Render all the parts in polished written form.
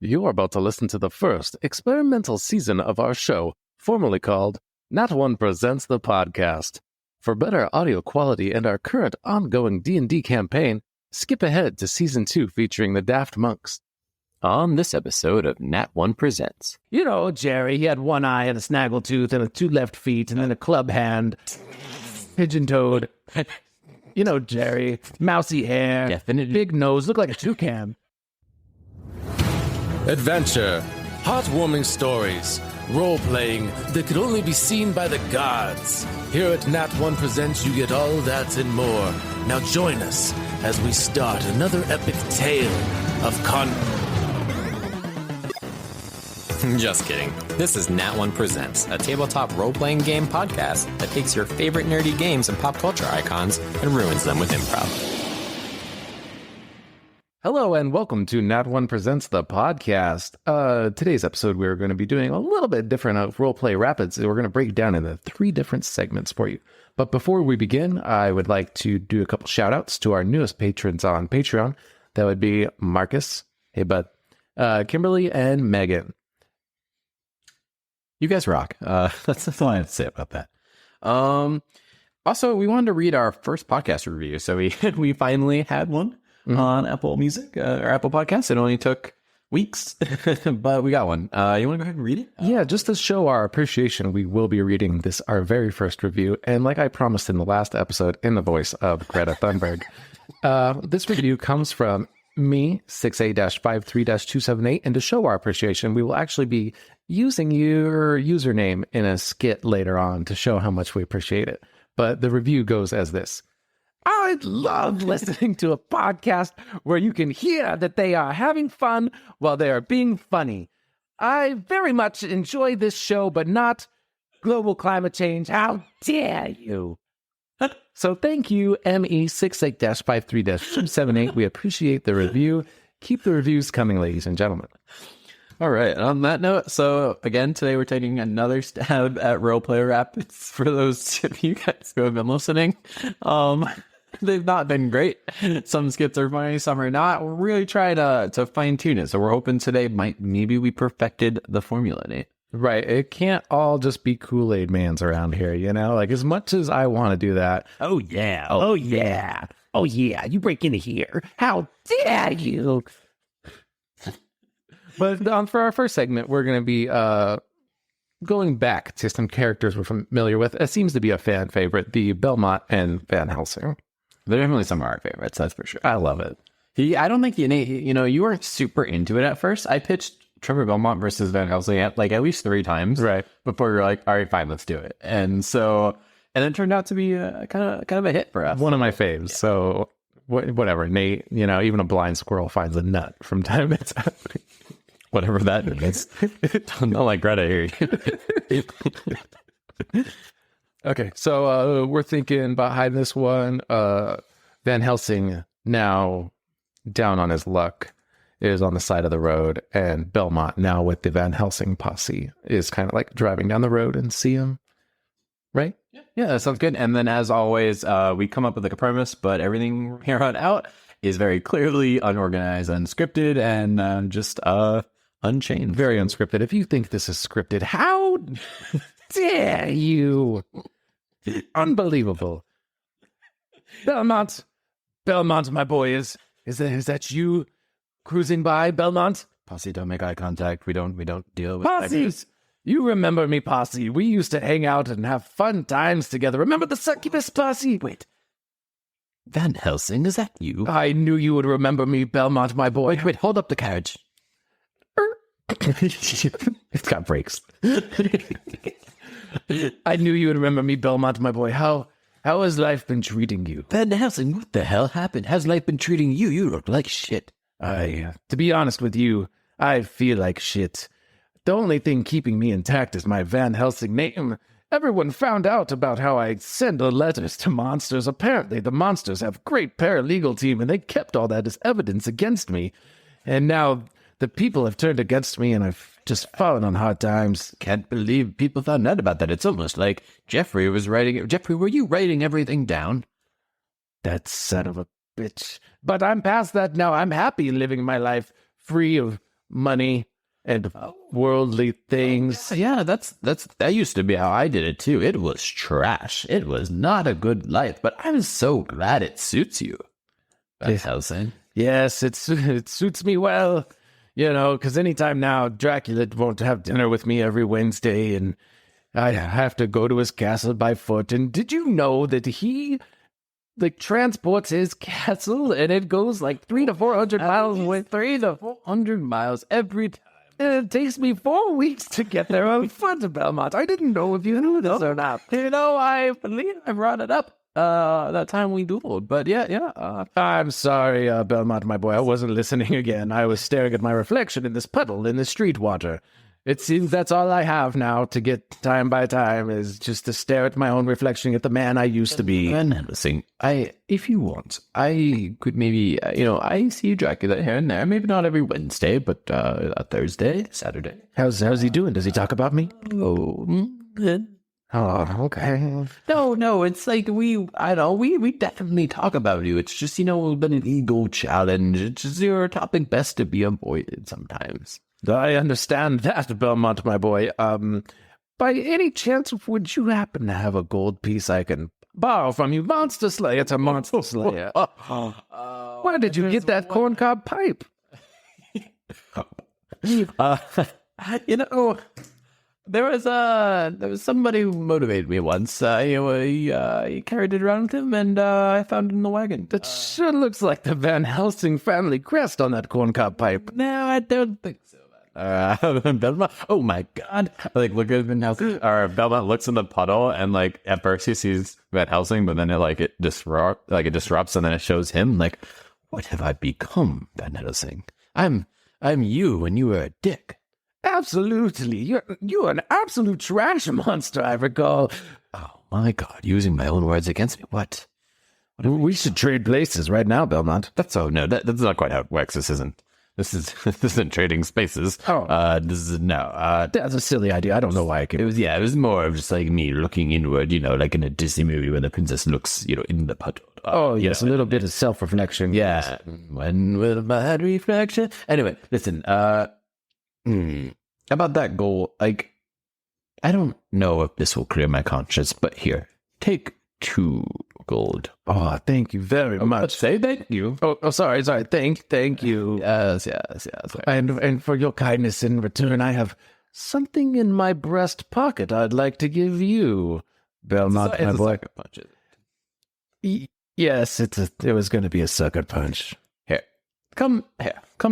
You are about to listen to the first experimental season of our show, formerly called Nat One Presents the Podcast. For better audio quality and our current ongoing D&D campaign, skip ahead to Season 2 featuring the Daft Monks. On this episode of Nat One Presents. You know, Jerry, he had one eye and a snaggletooth and 2 left feet and then a club hand, pigeon-toed. You know, Jerry, mousy hair, Definitely. big nose, looked like a toucan. Adventure, heartwarming stories, role-playing that could only be seen by the gods. Here at Nat One Presents, you get all that and more. Now join us as we start another epic tale of Just kidding. This is Nat One Presents, a tabletop role-playing game podcast that takes your favorite nerdy games and pop culture icons and ruins them with improv. Hello and welcome to Nat One Presents the Podcast. Today's episode, we're going to be doing a little bit different of Roleplay Rapids. We're going to break it down into 3 different segments for you. But before we begin, I would like to do a couple shout-outs to our newest patrons on Patreon. That would be Marcus, hey bud, Kimberly, and Megan. You guys rock. That's all I have to say about that. Also, we wanted to read our first podcast review. So we finally had one on Apple Music or Apple Podcasts. It only took weeks, but we got one. You want to go ahead and read it? Yeah, just to show our appreciation, we will be reading our very first review. And like I promised in the last episode, in the voice of Greta Thunberg, this review comes from me, 6A-53-278. And to show our appreciation, we will actually be using your username in a skit later on to show how much we appreciate it. But the review goes as this. I love listening to a podcast where you can hear that they are having fun while they are being funny. I very much enjoy this show, but not global climate change. How dare you? So thank you, ME68-53-278. We appreciate the review. Keep the reviews coming, ladies and gentlemen. All right. On that note, so again, today we're taking another stab at Roleplay Rapids. For those of you guys who have been listening, they've not been great. Some skits are funny, some are not. We're really trying to fine tune it. So we're hoping today maybe we perfected the formula, Nate. Right. It can't all just be Kool-Aid Mans around here, you know? Like, as much as I want to do that. Oh, yeah. Oh, yeah. Oh, yeah. You break into here. How dare you? But for our first segment, we're going to be going back to some characters we're familiar with. It seems to be a fan favorite, the Belmont and Van Helsing. They're definitely some of our favorites, that's for sure. I love it. I don't think you weren't super into it at first. I pitched Trevor Belmont versus Van Helsing at least 3 times, right? Before we were like, all right, fine, let's do it. And it turned out to be kind of a hit for us. One of my faves. Yeah. So whatever, Nate. Even a blind squirrel finds a nut from time to time. Whatever that means. Don't like Greta here. Okay, so we're thinking behind this one, Van Helsing, now down on his luck, is on the side of the road, and Belmont, now with the Van Helsing posse, is kind of like driving down the road and see him, right? Yeah, that sounds good. And then, as always, we come up with a premise, but everything from here on out is very clearly unorganized, unscripted, and just unchained. Very unscripted. If you think this is scripted, how dare you? Unbelievable. Belmont, my boy, is that you cruising by, Belmont? Posse, don't make eye contact. We don't deal with Posses. You remember me, Posse. We used to hang out and have fun times together. Remember the succubus Posse? Wait. Van Helsing, is that you? I knew you would remember me, Belmont, my boy. Wait, hold up the carriage. It's got brakes. I knew you would remember me, Belmont, my boy. How has life been treating you? Van Helsing, what the hell happened? How's life been treating you? You look like shit. To be honest with you, I feel like shit. The only thing keeping me intact is my Van Helsing name. Everyone found out about how I send the letters to monsters. Apparently, the monsters have great paralegal team, and they kept all that as evidence against me. And now the people have turned against me, and I've just fallen on hard times. Can't believe people found out about that. It's almost like Jeffrey was writing it. Jeffrey, were you writing everything down? That son of a bitch. But I'm past that now. I'm happy living my life free of money and worldly things. Yeah, that used to be how I did it too. It was trash. It was not a good life, but I'm so glad it suits you. That's Helsing. Yes, it suits me well, because anytime now Dracula won't have dinner with me every Wednesday, and I have to go to his castle by foot. And did you know that he transports his castle and it goes like 300 to 400 miles away? 300 to 400 miles every time. And it takes me 4 weeks to get there on foot to Belmont. I didn't know if you knew this or not. I believe I brought it up that time we dueled. But yeah. I'm sorry, Belmont, my boy. I wasn't listening again. I was staring at my reflection in this puddle in the street water. It seems that's all I have now to get time by time is just to stare at my own reflection at the man I used to be. And listen, if you want, I could maybe, I see Dracula here and there. Maybe not every Wednesday, but a Thursday, Saturday. How's he doing? Does he talk about me? Oh, good. Oh, okay. No, it's like we definitely talk about you. It's just, an ego challenge. It's just your topic best to be avoided sometimes. I understand that, Belmont, my boy. By any chance, would you happen to have a gold piece I can borrow from you? Monster Slayer to Monster Slayer. Where did you get that corncob pipe? There was somebody who motivated me once. He carried it around with him, and I found it in the wagon. That sure looks like the Van Helsing family crest on that corncob pipe. No, I don't think so. Belmont. Oh my God! Look at Van Helsing. Or Belmont looks in the puddle, and at first he sees Van Helsing, but then it disrupts, and then it shows him. What have I become, Van Helsing? I'm you, and you were a dick. Absolutely. You're an absolute trash monster, I recall. Oh my God, using my own words against me. What We should trade places right now, Belmont. That's not quite how it works. This isn't trading spaces. That's a silly idea. I don't know why I came. It was more of just me looking inward, like in a Disney movie where the princess looks, in the puddle. Yes, a little bit of self-reflection. Yeah. When will my reflection? Anyway, listen, about that goal, I don't know if this will clear my conscience, but here, take 2 gold. Oh, thank you very much. Say thank you. Oh, sorry. Thank you. Yes. And for your kindness in return, I have something in my breast pocket I'd like to give you, Belmont, my boy. Punch. Yes, it was going to be a sucker punch. Come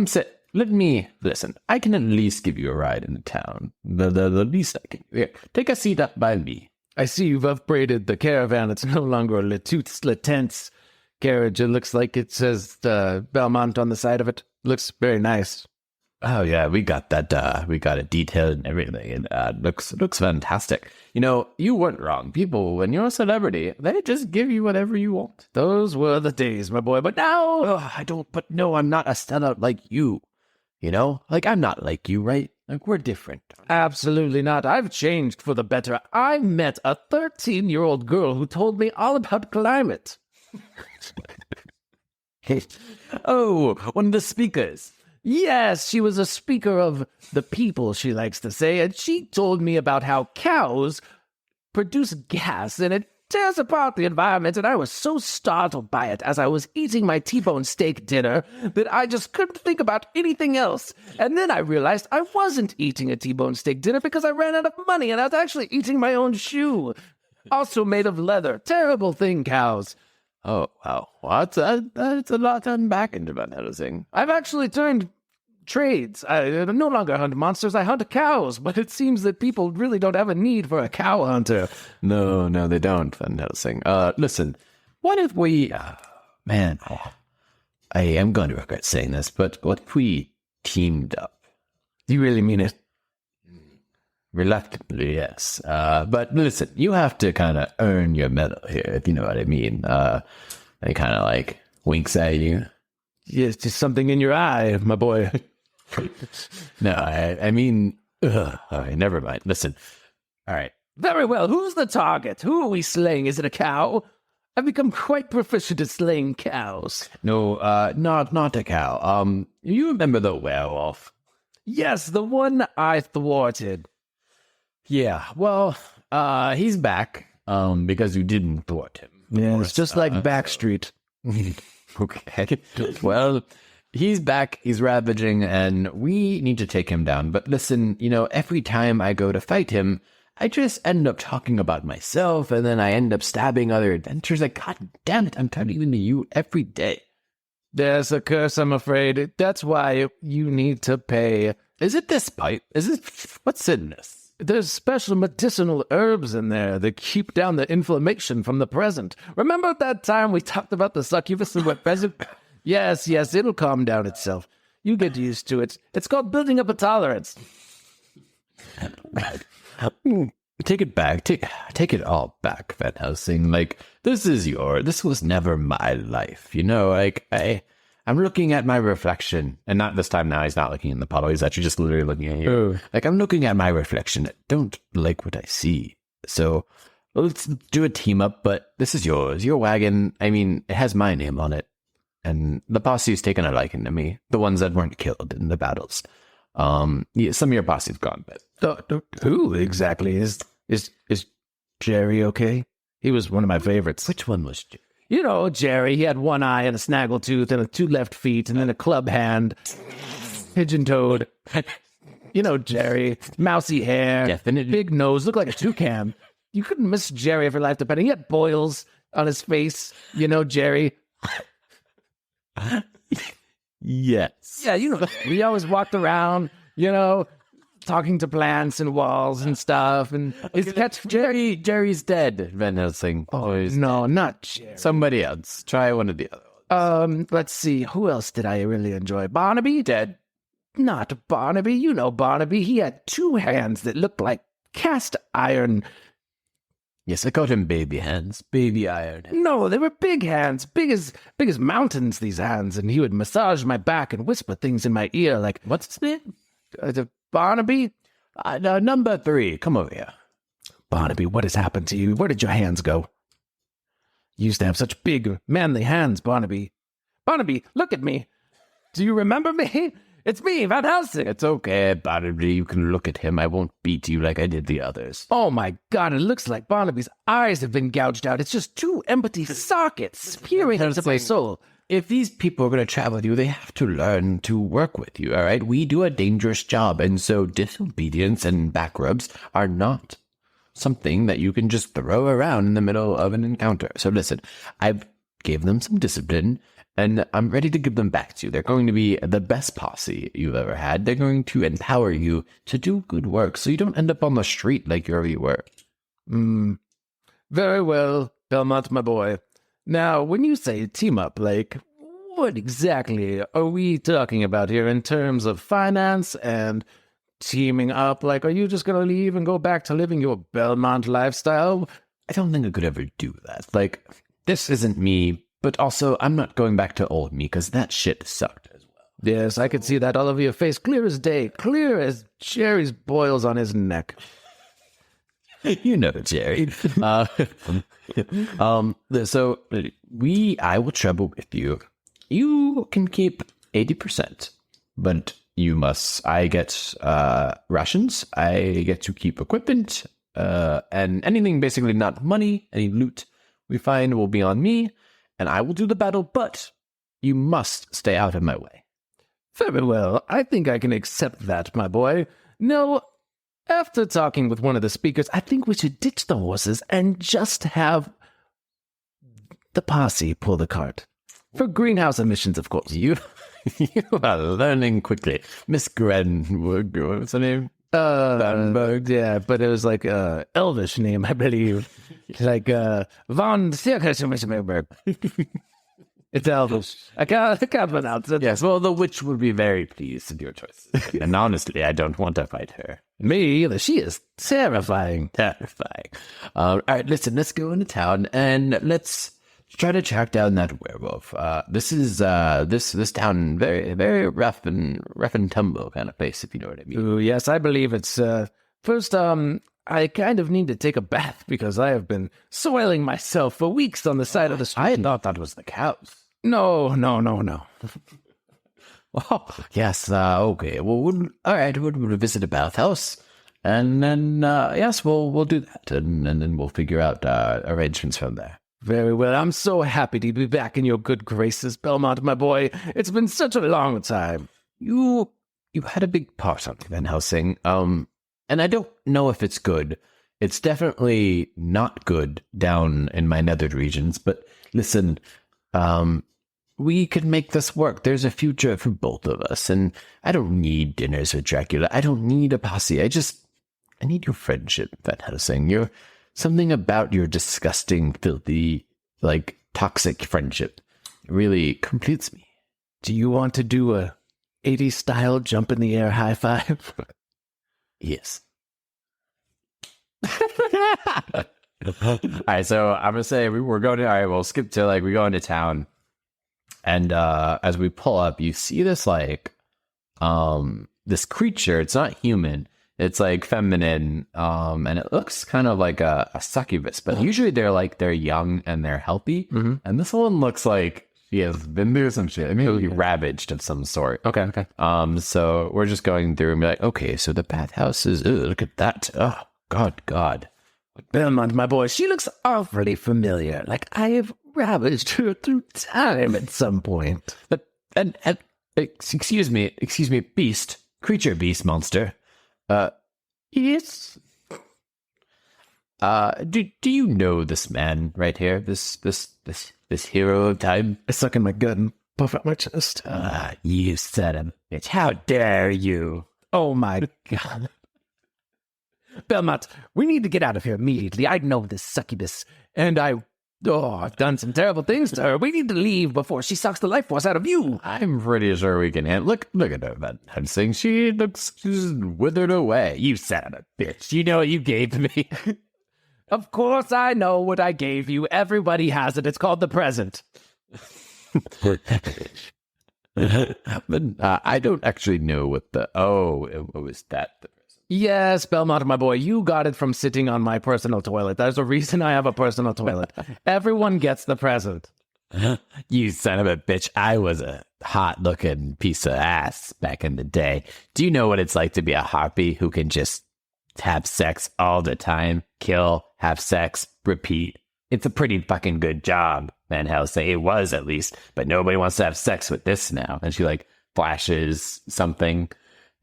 sit. Let me listen. I can at least give you a ride into town. The least I can. Here, take a seat up by me. I see you've upgraded the caravan. It's no longer a Latence carriage. It looks like it says Belmont on the side of it. Looks very nice. Oh yeah, we got that. We got it detailed and everything, and looks fantastic. You weren't wrong. People, when you're a celebrity, they just give you whatever you want. Those were the days, my boy. But now, I'm not a sellout like you. I'm not like you, right? We're different. Absolutely not. I've changed for the better. I met a 13-year-old girl who told me all about climate. Oh, one of the speakers. Yes, she was a speaker of the people, she likes to say, and she told me about how cows produce gas and it tears apart the environment, and I was so startled by it as I was eating my T-bone steak dinner that I just couldn't think about anything else. And then I realized I wasn't eating a T-bone steak dinner because I ran out of money, and I was actually eating my own shoe, also made of leather. Terrible thing, cows. Oh, wow. What? That's a lot to unpack into Van Helsing. I've actually turned trades. I no longer hunt monsters, I hunt cows, but it seems that people really don't have a need for a cow hunter. No, they don't, Van Helsing. Listen, what if we... I am going to regret saying this, but what if we teamed up? Do you really mean it? Reluctantly, yes. But listen, you have to kind of earn your medal here, if you know what I mean. They kind of winks at you. Yes, just something in your eye, my boy. No, I mean... all right, never mind. Listen. All right. Very well. Who's the target? Who are we slaying? Is it a cow? I've become quite proficient at slaying cows. No, not a cow. You remember the werewolf? Yes, the one I thwarted. Yeah, well, he's back, because you didn't thwart him. Yeah, it's just like Backstreet. Okay. Well, he's back, he's ravaging, and we need to take him down. But listen, every time I go to fight him, I just end up talking about myself, and then I end up stabbing other adventurers. Like, God damn it, I'm telling you every day. There's a curse, I'm afraid. That's why you need to pay. Is it this pipe? What's in this? There's special medicinal herbs in there that keep down the inflammation from the present. Remember that time we talked about the succubus and what present? Yes, it'll calm down itself. You get used to it. It's called building up a tolerance. Take it back. Take it all back, Van Helsing. Like, this was never my life. I'm looking at my reflection, and not this time now, he's not looking in the puddle, he's actually just literally looking at you. Oh. Like, I'm looking at my reflection. I don't like what I see. So, let's do a team up, but this is yours. Your wagon, it has my name on it. And the posse's taken a liking to me. The ones that weren't killed in the battles. Yeah, some of your posse's gone, but... Who exactly is Jerry okay? He was one of my favorites. Which one was Jerry? Jerry, he had one eye and a snaggletooth and 2 left feet and then a club hand, pigeon-toed. Jerry, mousy hair, Definitely. big nose, looked like a toucan. You couldn't miss Jerry if your life depended. He had boils on his face, Jerry. Yes. Yeah, we always walked around, talking to plants and walls and stuff. And his catch, Jerry's dead, Van Helsing. Oh, no, not Jerry. Somebody else. Try one of the other ones. Let's see. Who else did I really enjoy? Barnaby? Dead. Not Barnaby. Barnaby. He had 2 hands that looked like cast iron. Yes, I called him baby hands. Baby iron hands. No, they were big hands. Big as mountains, these hands. And he would massage my back and whisper things in my ear like, What's his name? Barnaby? Number 3. Come over here. Barnaby, what has happened to you? Where did your hands go? You used to have such big, manly hands, Barnaby. Barnaby, look at me. Do you remember me? It's me, Van Helsing. It's okay, Barnaby. You can look at him. I won't beat you like I did the others. Oh my God, it looks like Barnaby's eyes have been gouged out. It's just 2 empty sockets peering into my soul. If these people are going to travel with you, they have to learn to work with you, all right? We do a dangerous job, and so disobedience and back rubs are not something that you can just throw around in the middle of an encounter. So listen, I've gave them some discipline, and I'm ready to give them back to you. They're going to be the best posse you've ever had. They're going to empower you to do good work so you don't end up on the street like you already were. Very well, Belmont, my boy. Now, when you say team up, what exactly are we talking about here in terms of finance and teaming up? Are you just going to leave and go back to living your Belmont lifestyle? I don't think I could ever do that. This isn't me, but also I'm not going back to old me because that shit sucked as well. Yes, I could see that all over your face, clear as day, clear as Jerry's boils on his neck. Jerry. So I will travel with you. You can keep 80%, but I get rations. I get to keep equipment, and anything basically not money, any loot we find will be on me, and I will do the battle, but you must stay out of my way. Very well. I think I can accept that, my boy. No, after talking with one of the speakers, I think we should ditch the horses and just have the posse pull the cart. For greenhouse emissions, of course. You are learning quickly. Miss Grenwood, what's her name? Yeah, but it was Elvish name, I believe. Von Circusberg. It's Elvish. I can't pronounce it. Yes, well, the witch would be very pleased with your choice. And honestly, I don't want to fight her. Me either. She is terrifying. Terrifying. All right, listen, let's go into town and let's try to track down that werewolf. This is this town very, very rough and tumble kind of place, if you know what I mean. Ooh, yes, I believe it's first I kind of need to take a bath because I have been soiling myself for weeks on the side of the street. I thought that was the cows. No. Oh, yes, okay. Well, all right, we'll visit a bathhouse. And then, yes, we'll do that. And then we'll figure out arrangements from there. Very well. I'm so happy to be back in your good graces, Belmont, my boy. It's been such a long time. You had a big part on Van Helsing. And I don't know if it's good. It's definitely not good down in my nether regions. But listen, we could make this work. There's a future for both of us. And I don't need dinners with Dracula. I don't need a posse. I need your friendship, Van Helsing. You're something about your disgusting, filthy, toxic friendship really completes me. Do you want to do a 80s style jump in the air high five? Yes. All right, so I'm gonna say we're going to. All right, we'll skip to we go into town, and as we pull up, you see this this creature. It's not human. It's feminine, and it looks kind of like a succubus. But usually they're young and they're healthy, and this one looks like she has been through some shit. Maybe ravaged of some sort. Okay. So we're just going through and be like, okay, so the bathhouse is. Look at that. Oh God. Belmont, my boy, she looks awfully familiar. Like I have ravaged her through time at some point. But and excuse me, beast, monster. Yes. Do you know this man right here? This hero of time? I suck in my gut and puff out my chest. You said him. Bitch, how dare you? Oh my God. Belmont, we need to get out of here immediately. I know this succubus, and I've done some terrible things to her. We need to leave before she sucks the life force out of you. I'm pretty sure we can handle. Look at her, Van Helsing. She's withered away. You son of a bitch. You know what you gave me. Of course I know what I gave you. Everybody has it. It's called the present. But I don't actually know what what was that? Yes, Belmont, my boy, you got it from sitting on my personal toilet. There's a reason I have a personal toilet. Everyone gets the present. You son of a bitch. I was a hot-looking piece of ass back in the day. Do you know what it's like to be a harpy who can just have sex all the time? Kill, have sex, repeat. It's a pretty fucking good job, Van Helsing. It was, at least. But nobody wants to have sex with this now. And she, flashes something.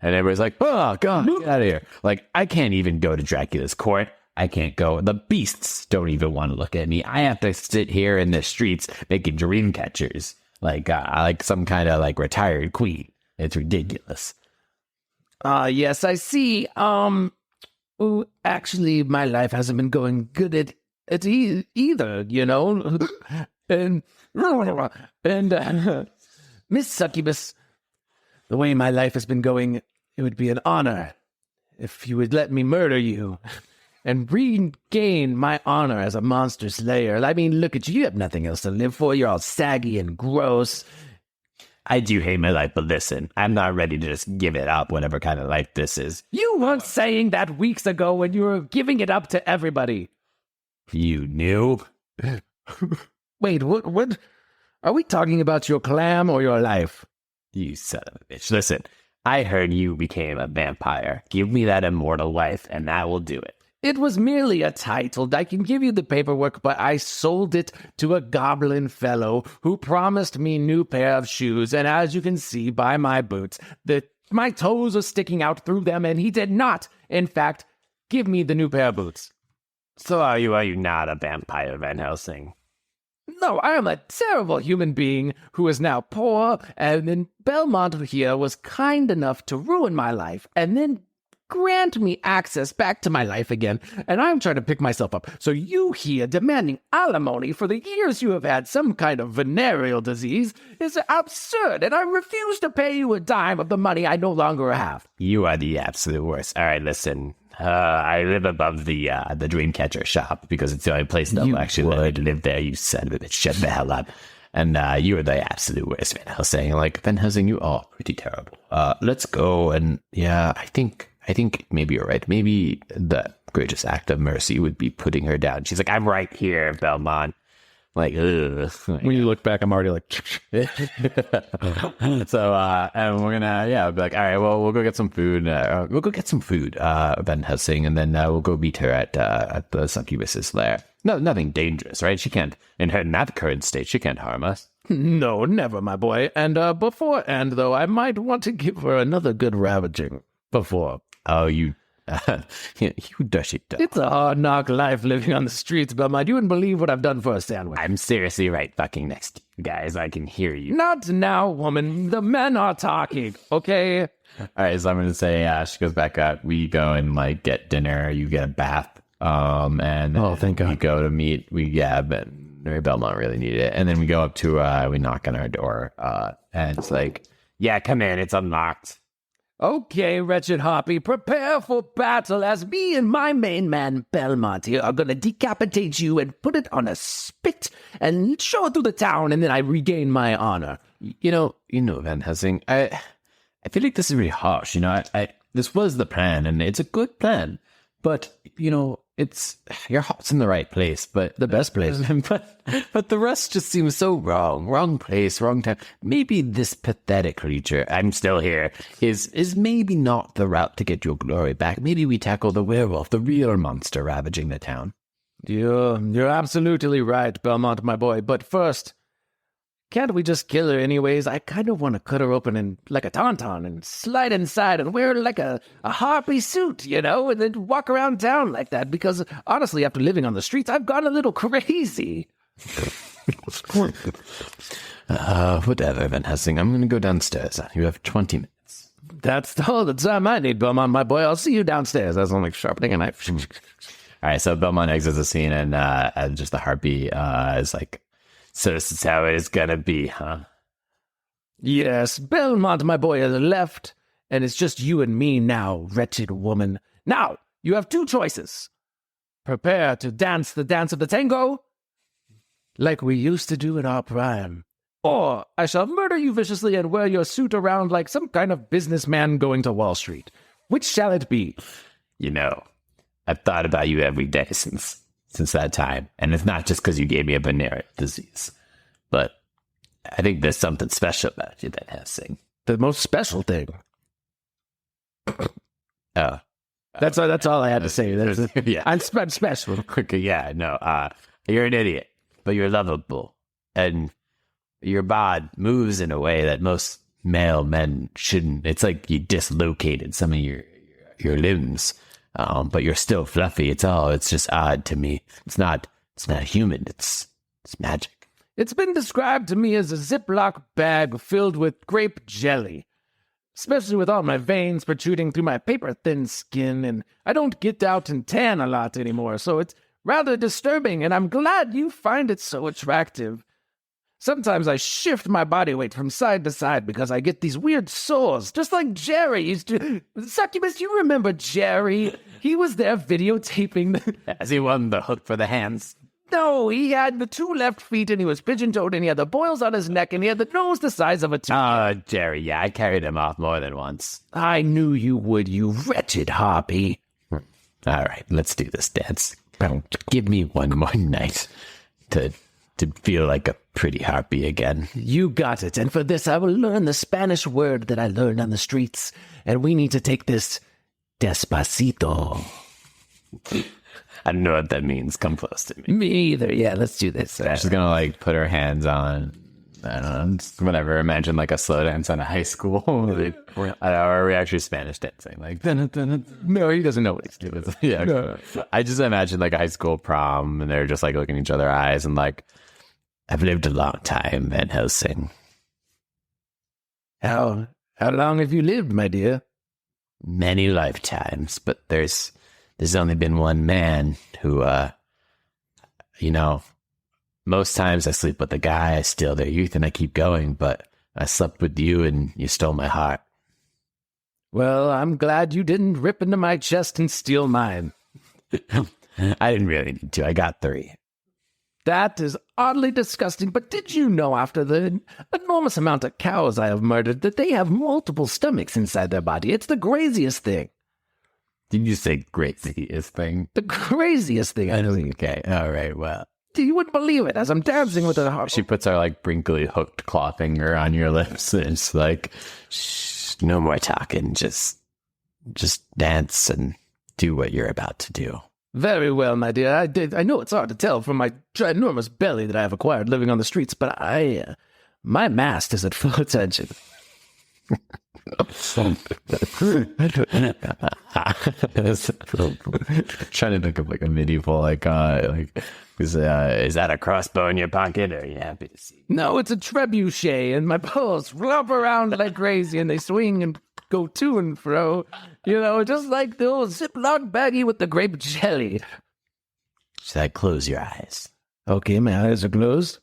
And everybody's like, oh, God, get out of here. I can't even go to Dracula's court. I can't go. The beasts don't even want to look at me. I have to sit here in the streets making dream catchers. Like some kind of, retired queen. It's ridiculous. Yes, I see. Actually, my life hasn't been going good at either, you know? and Miss Succubus, the way my life has been going, it would be an honor if you would let me murder you and regain my honor as a monster slayer. I mean, look at you. You have nothing else to live for. You're all saggy and gross. I do hate my life, but listen, I'm not ready to just give it up, whatever kind of life this is. You weren't saying that weeks ago when you were giving it up to everybody. You knew? Wait, what? Are we talking about your clam or your life? You son of a bitch. Listen, I heard you became a vampire. Give me that immortal life, and that will do it. It was merely a title. I can give you the paperwork, but I sold it to a goblin fellow who promised me new pair of shoes, and as you can see by my boots, my toes are sticking out through them, and he did not, in fact, give me the new pair of boots. So are you not a vampire, Van Helsing? No, I am a terrible human being who is now poor, and then Belmont here was kind enough to ruin my life, and then grant me access back to my life again, and I'm trying to pick myself up. So you here demanding alimony for the years you have had some kind of venereal disease is absurd, and I refuse to pay you a dime of the money I no longer have. You are the absolute worst. All right, listen. I live above the Dreamcatcher shop because it's the only place that will actually let me live there. You son of a bitch, shut the hell up. And you are the absolute worst, Van Helsing. Van Helsing, you are pretty terrible. Let's go. And yeah, I think maybe you're right. Maybe the greatest act of mercy would be putting her down. She's like, I'm right here, Belmont. Like, ugh. When you look back, I'm already like, So, and we're gonna, be like, all right, well, we'll go get some food. Van Helsing, and then we'll go meet her at the succubus's lair. No, nothing dangerous, right? She can't, in that current state, she can't harm us. No, never, my boy. And beforehand, though, I might want to give her another good ravaging before. Oh, you dirty dog. It's a hard knock life living on the streets, Belmont. You wouldn't believe what I've done for a sandwich. I'm seriously right fucking next to you guys. I can hear you. Not now, woman. The men are talking, okay? All right, so I'm going to say she goes back up. We go and, like, get dinner. You get a bath. And oh, thank God. We go to meet. But Mary Belmont really needed it. And then we go up to, we knock on her door. And it's like, yeah, come in. It's unlocked. Okay, wretched Harpy, prepare for battle as me and my main man, Belmont, here are going to decapitate you and put it on a spit and show it through the town, and then I regain my honor. You know, Van Helsing, I feel like this is really harsh. This was the plan, and it's a good plan. But, it's your heart's in the right place, but the best place. But the rest just seems so wrong. Wrong place, wrong time. Maybe this pathetic creature, I'm still here, is maybe not the route to get your glory back. Maybe we tackle the werewolf, the real monster ravaging the town. You're absolutely right, Belmont, my boy. But first, can't we just kill her anyways? I kind of want to cut her open in like a tauntaun and slide inside and wear like a harpy suit, and then walk around town like that. Because honestly, after living on the streets, I've gone a little crazy. Whatever, Van Helsing. I'm going to go downstairs. You have 20 minutes. That's all the time I need, Belmont, my boy. I'll see you downstairs. That's only sharpening a knife. All right, so Belmont exits the scene, and just the harpy is like, so this is how it is gonna be, huh? Yes, Belmont, my boy, has left, and it's just you and me now, wretched woman. Now, you have two choices. Prepare to dance the dance of the tango, like we used to do in our prime. Or I shall murder you viciously and wear your suit around like some kind of businessman going to Wall Street. Which shall it be? I've thought about you every day since that time. And it's not just because you gave me a venereal disease. But I think there's something special about you, Van Helsing. The most special thing. Oh. That's all I had to say. Yeah. I'm special. Yeah, no. You're an idiot, but you're lovable. And your bod moves in a way that most male men shouldn't. It's like you dislocated some of your limbs. But you're still fluffy. It's just odd to me. It's not human. It's magic. It's been described to me as a Ziploc bag filled with grape jelly, especially with all my veins protruding through my paper-thin skin, and I don't get out and tan a lot anymore, so it's rather disturbing, and I'm glad you find it so attractive. Sometimes I shift my body weight from side to side because I get these weird sores, just like Jerry used to. Succubus, you remember Jerry? He was there videotaping. Has he won the hook for the hands? No, he had the two left feet and he was pigeon-toed and he had the boils on his neck and he had the nose the size of a Oh, Jerry, yeah, I carried him off more than once. I knew you would, you wretched harpy. All right, let's do this dance. Give me one more night to feel like a pretty harpy again. You got it, and for this I will learn the Spanish word that I learned on the streets, and we need to take this despacito. I don't know what that means. Come close to me. Me either. Yeah, let's do this. She's gonna put her hands on, I don't know, whatever. Imagine a slow dance on a high school. Or are we actually Spanish dancing? No, he doesn't know what he's doing. Yeah. No. I just imagine a high school prom, and they're just looking in each other's eyes and I've lived a long time, Van Helsing. How long have you lived, my dear? Many lifetimes, but there's only been one man who, most times I sleep with a guy, I steal their youth, and I keep going, but I slept with you, and you stole my heart. Well, I'm glad you didn't rip into my chest and steal mine. I didn't really need to. I got 3. That is oddly disgusting, but did you know after the enormous amount of cows I have murdered that they have multiple stomachs inside their body? It's the craziest thing. Did you say craziest thing? The craziest thing, I think. Okay, all right, well. You wouldn't believe it as I'm dancing with her. She puts her like wrinkly hooked claw finger on your lips and it's like, shh, no more talking. Just dance and do what you're about to do. Very well, my dear. I know it's hard to tell from my ginormous belly that I have acquired living on the streets, but my mast is at full attention. Trying to think of like a medieval is that a crossbow in your pocket? Or are you happy to see? No, it's a trebuchet, and my balls flop around like crazy, and they swing and go to and fro. You know, just like the old Ziploc baggie with the grape jelly. Should I close your eyes? Okay, my eyes are closed.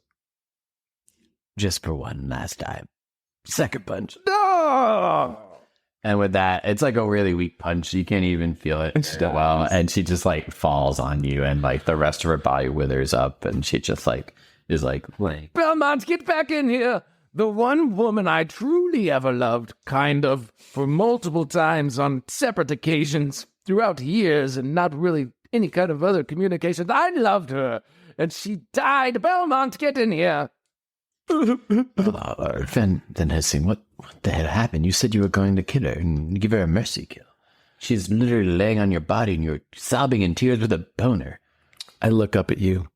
Just for one last time. Second punch. No! And with that, it's like a really weak punch. You can't even feel it very well. And she just like falls on you and like the rest of her body withers up and she just like is like, Belmont, get back in here. The one woman I truly ever loved, kind of, for multiple times on separate occasions throughout years and not really any kind of other communications. I loved her. And she died. Belmont, get in here. Van Helsing, what the hell happened? You said you were going to kill her and give her a mercy kill. She's literally laying on your body and you're sobbing in tears with a boner. I look up at you,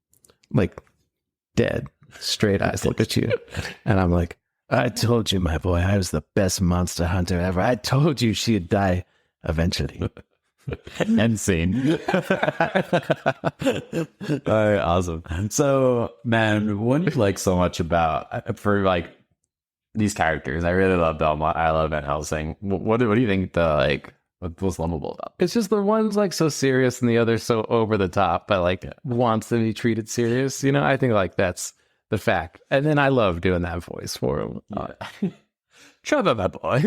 like dead, straight eyes look at you. And I'm like, I told you, my boy, I was the best monster hunter ever. I told you she'd die eventually. End scene. All right, awesome. So, man, what do you like so much about for like these characters? I really love Belmont. I love Van Helsing. What do you think what's lovable about them? It's just the one's like so serious and the other's so over the top, but like wants to be treated serious. You know, I think like that's the fact. And then I love doing that voice for him. Trevor, my boy.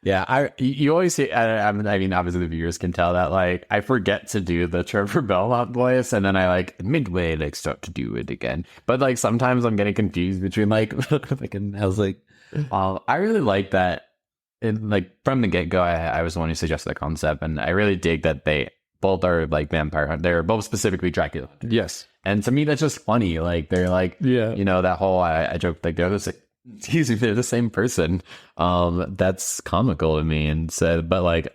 Yeah, you always see. I mean, obviously the viewers can tell that like I forget to do the Trevor Belmont voice, and then I like midway like start to do it again. But like sometimes I'm getting confused between like fucking. I was like, I really like that. And like from the get go, I was the one who suggested the concept, and I really dig that they both are like vampire. They're both specifically Dracula. Yes, and to me that's just funny. Like they're like, yeah, you know, that whole I joke like they're the same person. That's comical to me. And said, but like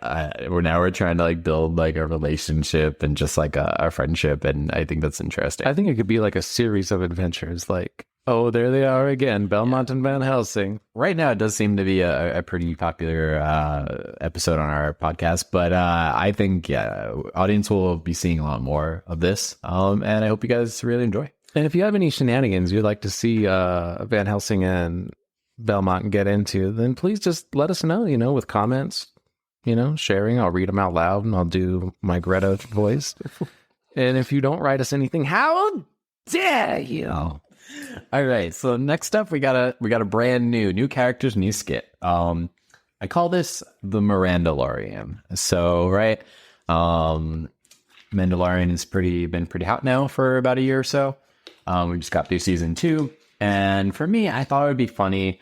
we're trying to like build like a relationship and just like a friendship, and I think that's interesting. I think it could be like a series of adventures. Like, oh, there they are again, Belmont and Van Helsing. Right now, it does seem to be a pretty popular episode on our podcast, but I think audience will be seeing a lot more of this, and I hope you guys really enjoy. And if you have any shenanigans you'd like to see Van Helsing and Belmont get into, then please just let us know, you know, with comments, you know, sharing. I'll read them out loud and I'll do my Greta voice. And if you don't write us anything, how dare you? All right. So next up, we got a brand new characters, new skit. I call this the Mirandalorian. So, right. Mandalorian has been pretty hot now for about a year or so. We just got through season 2, and for me, I thought it would be funny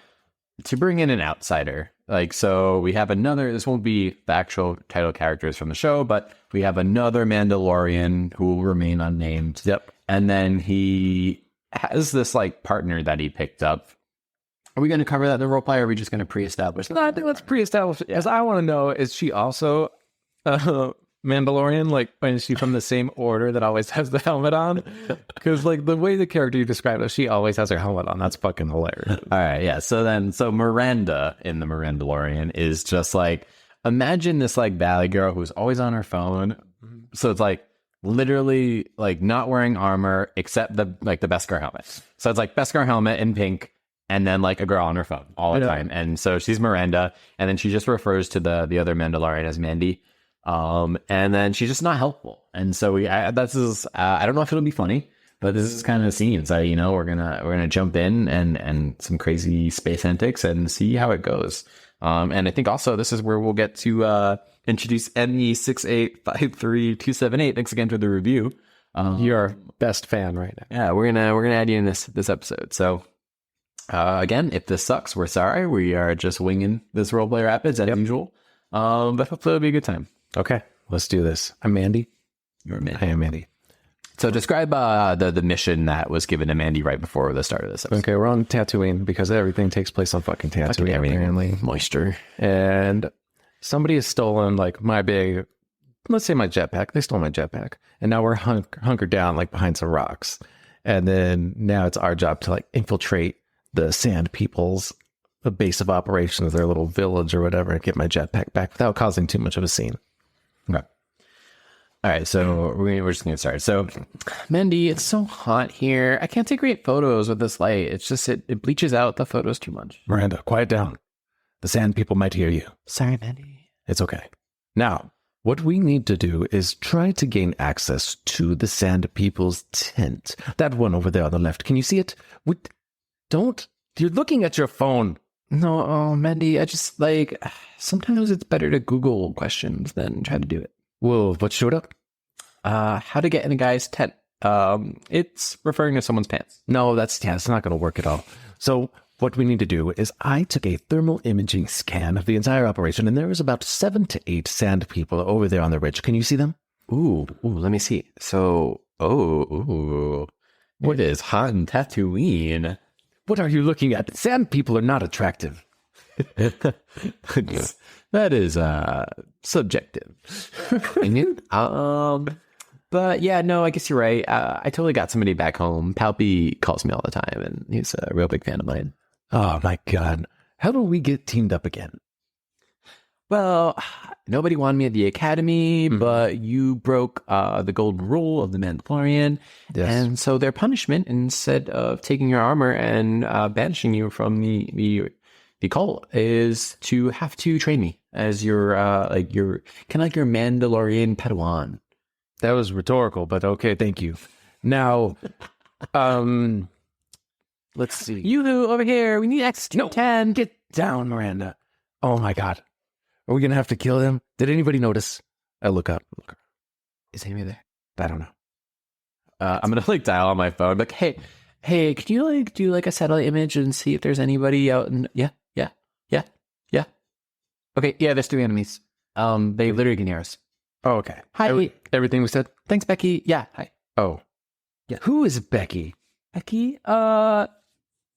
to bring in an outsider. Like, so we have this won't be the actual title characters from the show, but we have another Mandalorian who will remain unnamed. Yep. And then he has this like partner that he picked up. Are we going to cover that in the roleplay, or are we just going to pre-establish? No, I think let's pre-establish. As I want to know, is she also Mandalorian? Like, is she from the same order that always has the helmet on? Because like the way the character you described her, she always has her helmet on. That's fucking hilarious. All right, yeah. So Miranda in the Mirandalorian is just like, imagine this like valley girl who's always on her phone. So it's like literally like not wearing armor except the Beskar helmet. So it's like Beskar helmet in pink, and then like a girl on her phone all the time. And so she's Miranda, and then she just refers to the other Mandalorian as Mandy. And then she's just not helpful. And so I don't know if it'll be funny, but this is kind of the scene. So, you know, we're gonna jump in and some crazy space antics and see how it goes. And I think also this is where we'll get to introduce ME6853278. Thanks again for the review. You're our best fan right now. Yeah, we're gonna add you in this episode. So again, if this sucks, we're sorry. We are just winging this roleplay rapids as usual. But hopefully it'll be a good time. Okay, let's do this. I'm Mandy. You're Mandy. I am Mandy. So describe the mission that was given to Mandy right before the start of this episode. Okay, we're on Tatooine because everything takes place on fucking Tatooine, apparently. Moisture. And somebody has stolen like my big, let's say my jetpack. They stole my jetpack, and now we're hunkered down like behind some rocks. And then now it's our job to like infiltrate the Sand People's base of operations, their little village or whatever, and get my jetpack back without causing too much of a scene. Okay. All right, so we're just going to start. So, Mandy, it's so hot here. I can't take great photos with this light. It's just, it bleaches out the photos too much. Miranda, quiet down. The Sand People might hear you. Sorry, Mandy. It's okay. Now, what we need to do is try to gain access to the Sand People's tent. That one over there on the left. Can you see it? You're looking at your phone. No, Mandy, I just, sometimes it's better to Google questions than try to do it. Whoa, what showed up? How to get in a guy's tent. It's referring to someone's pants. No, it's not going to work at all. So what we need to do is I took a thermal imaging scan of the entire operation, and there was about 7 to 8 Sand People over there on the ridge. Can you see them? Ooh, let me see. So, what is hot in Tatooine? What are you looking at? Sand People are not attractive. That is subjective. But yeah, no, I guess you're right. I totally got somebody back home. Palpy calls me all the time, and he's a real big fan of mine. Oh my God. How do we get teamed up again? Well, nobody wanted me at the academy, but you broke the golden rule of the Mandalorian. Yes. And so their punishment, instead of taking your armor and banishing you from the cult, is to have to train me as your your Mandalorian Padawan. That was rhetorical, but okay, thank you. Now, let's see. Yoo-hoo, over here. We need X10. 10. Get down, Miranda. Oh my God. Are we going to have to kill him? Did anybody notice? I look up. Is anybody there? I don't know. I'm going to dial on my phone. Like, hey, can you do a satellite image and see if there's anybody out? Yeah. Okay, yeah, there's 3 enemies. They literally can hear us. Oh, okay. Hi. Everything was said? Thanks, Becky. Yeah, hi. Oh. Yeah. Who is Becky? Becky?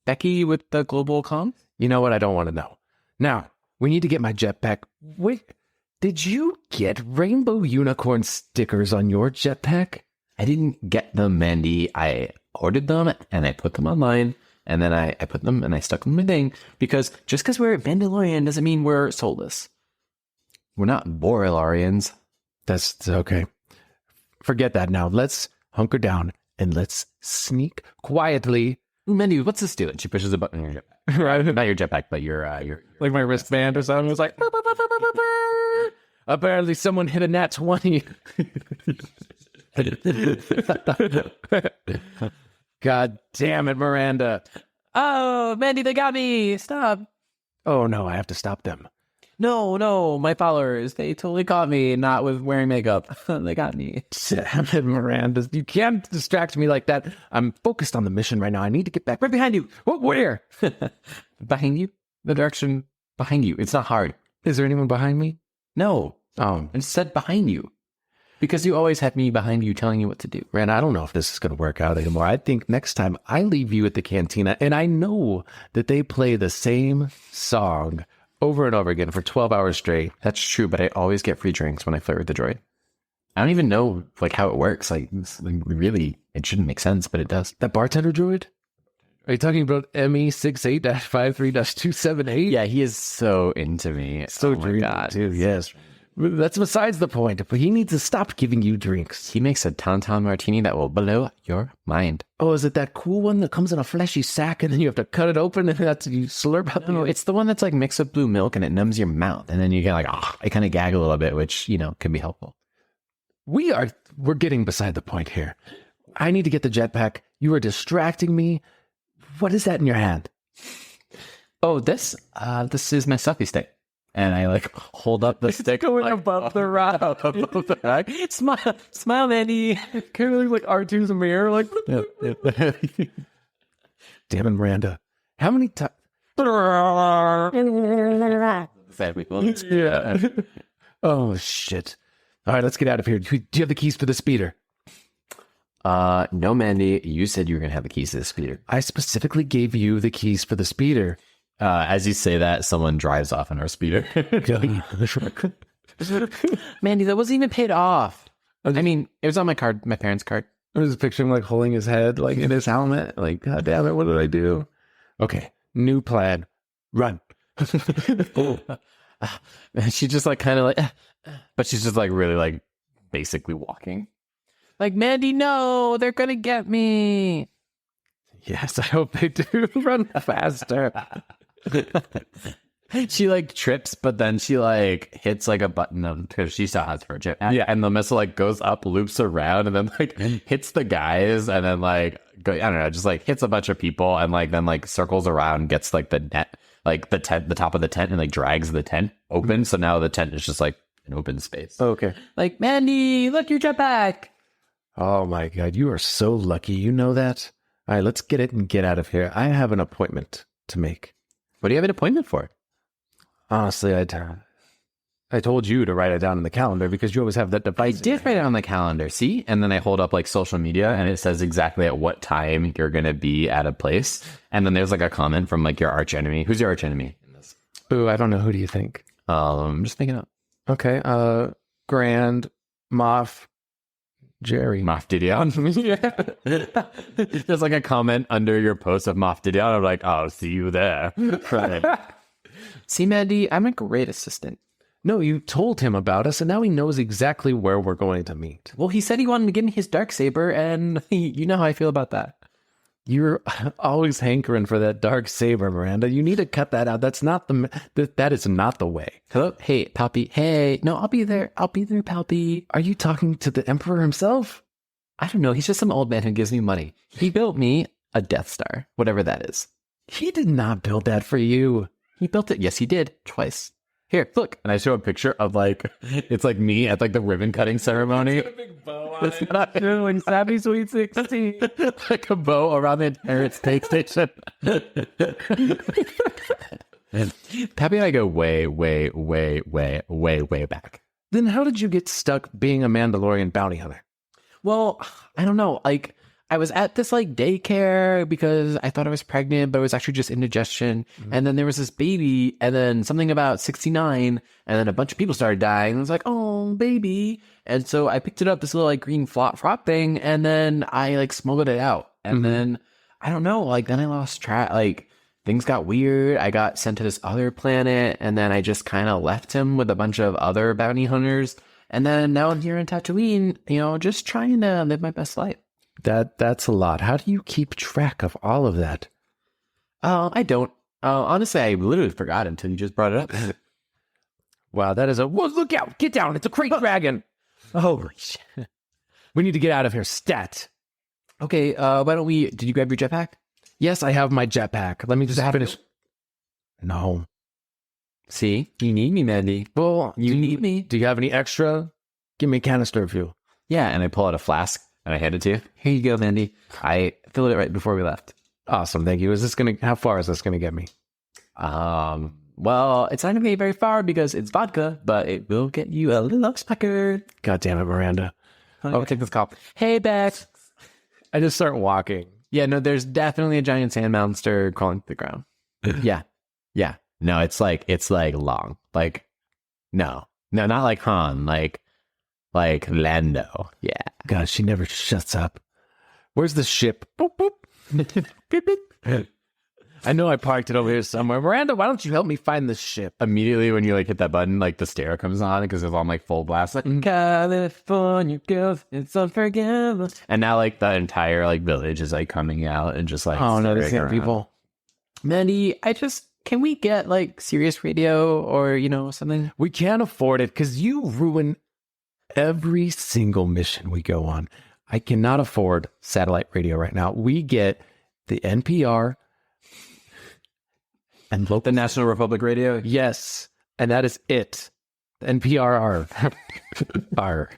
Becky with the global comms? You know what? I don't want to know. Now, we need to get my jetpack. Wait, did you get rainbow unicorn stickers on your jetpack? I didn't get them, Mandy. I ordered them and I put them online. And then I put them and I stuck them in my thing. Because just because we're Mandalorian doesn't mean we're soulless. We're not Borelarians. That's okay. Forget that now. Let's hunker down and let's sneak quietly. Ooh, Mandy, what's this doing? She pushes a button on your jetpack. Right? Not your jetpack, but your Like my wristband or something. It was like, apparently someone hit a nat 20. God damn it, Miranda. Oh, Mandy, they got me. Stop. Oh no, I have to stop them. No, my followers, they totally caught me, not with wearing makeup. They got me. Damn it, Miranda. You can't distract me like that. I'm focused on the mission right now. I need to get back. Right behind you. What? Where? Behind you? The direction behind you. It's not hard. Is there anyone behind me? No. Oh. I just said behind you. Because you always have me behind you telling you what to do. Miranda, I don't know if this is going to work out anymore. I think next time I leave you at the cantina, and I know that they play the same song over and over again for 12 hours straight. That's true, but I always get free drinks when I flirt with the droid. I don't even know how it works. Really, it shouldn't make sense, but it does. That bartender droid? Are you talking about ME68-53-278? Yeah, he is so into me. So oh my God. Dude, yes. That's besides the point, but he needs to stop giving you drinks. He makes a Tauntaun martini that will blow your mind. Oh, is it that cool one that comes in a fleshy sack and then you have to cut it open and that's you slurp up? No, it's the one that's mixed with blue milk and it numbs your mouth. And then you get I kind of gag a little bit, which, can be helpful. We're getting beside the point here. I need to get the jetpack. You are distracting me. What is that in your hand? Oh, this is my selfie stick. And I hold up the stick going above the rock. Above the rock. Smile, Mandy. Kind of like R2's mirror, Damn it, Miranda. How many times? Yeah. Oh, shit. All right, let's get out of here. Do you have the keys for the speeder? No, Mandy, you said you were going to have the keys to the speeder. I specifically gave you the keys for the speeder. As you say that, someone drives off in our speeder. Mandy, that wasn't even paid off. I mean, it was on my card, my parents' card. I was picturing like holding his head like in his helmet. Like, God damn it, what did I do? Okay, new plan. Run. And she just like kind of like, but she's just like really like basically walking. Like, Mandy, no, they're going to get me. Yes, I hope they do. Run faster. She like trips, but then she like hits like a button because she still has her jetpack. Yeah. And the missile like goes up, loops around, and then like hits the guys, and then like I don't know, just like hits a bunch of people, and like then like circles around, gets like the net, like the tent, the top of the tent, and like drags the tent open. So now the tent is just like an open space. Okay. Like, Mandy, look, your jetpack. Oh my God, you are so lucky. You know that? All right, let's get it and get out of here. I have an appointment to make. What do you have an appointment for? Honestly, I told you to write it down in the calendar because you always have that I device. did write it on the calendar, see? And then I hold up like social media and it says exactly at what time you're going to be at a place. And then there's like a comment from like your arch enemy. Who's your arch enemy in this? Ooh, I don't know. Who do you think? Just making up. Okay, Grand Moff Jerry. Moff Didion. Yeah. There's like a comment under your post of Moff Didion. I'm like, I'll see you there. Right. See, Mandy, I'm a great assistant. No, you told him about us, and now he knows exactly where we're going to meet. Well, he said he wanted to give me his Darksaber, and you know how I feel about that. You're always hankering for that dark saber, Miranda. You need to cut that out. That's not that is not the way. Hello? Hey, Palpy. Hey. No, I'll be there. I'll be there, Palpy. Are you talking to the Emperor himself? I don't know. He's just some old man who gives me money. He built me a Death Star, whatever that is. He did not build that for you. He built it. Yes, he did. Twice. Here, look. And I show a picture of like, it's like me at like the ribbon cutting ceremony. It's got a big bow on it. Not doing Savvy Sweet 16. Like a bow around the entire space station. Pappy and I go way, way, way, way, way, way back. Then how did you get stuck being a Mandalorian bounty hunter? Well, I don't know. Like, I was at this like daycare because I thought I was pregnant, but it was actually just indigestion. Mm-hmm. And then there was this baby, and then something about 69, and then a bunch of people started dying. And I was like, oh, baby. And so I picked it up, this little like green frog thing, and then I like smuggled it out. And then, I don't know, like then I lost track. Like things got weird. I got sent to this other planet, and then I just kind of left him with a bunch of other bounty hunters. And then now I'm here in Tatooine, you know, just trying to live my best life. That's a lot. How do you keep track of all of that? I don't. Honestly, I literally forgot until you just brought it up. Wow, that is well, look out. Get down. It's a crate dragon. Holy shit. We need to get out of here. Stat. Okay, why don't we... Did you grab your jetpack? Yes, I have my jetpack. Let me just finish. No. See? You need me, Mandy. Well, you need me. Do you have any extra? Give me a canister of you. Yeah, and I pull out a flask and I hand it to you. Here you go, Mandy. I filled it right before we left. Awesome, thank you. How far is this gonna get me? Well, it's not gonna be very far because it's vodka, but it will get you a little specker. God damn it, Miranda. Okay, take this call. Hey, Bex. I just start walking. Yeah, no, there's definitely a giant sand monster crawling to the ground. Yeah. No, it's like long. Like, no, not like Han. Like Lando. Yeah. God, she never shuts up. Where's the ship? Boop, boop. Beep, beep. I know I parked it over here somewhere. Miranda, why don't you help me find the ship? Immediately when you like hit that button, like the stereo comes on because it's on like full blast. Like, California girls, it's unforgettable. And now like the entire like village is like coming out and just like, oh no, there's people. Mandy, can we get like Sirius radio or, you know, something? We can't afford it because you ruin every single mission we go on. I cannot afford satellite radio right now. We get the NPR and local. The National Republic Radio? Yes. And that is it. The NPR are.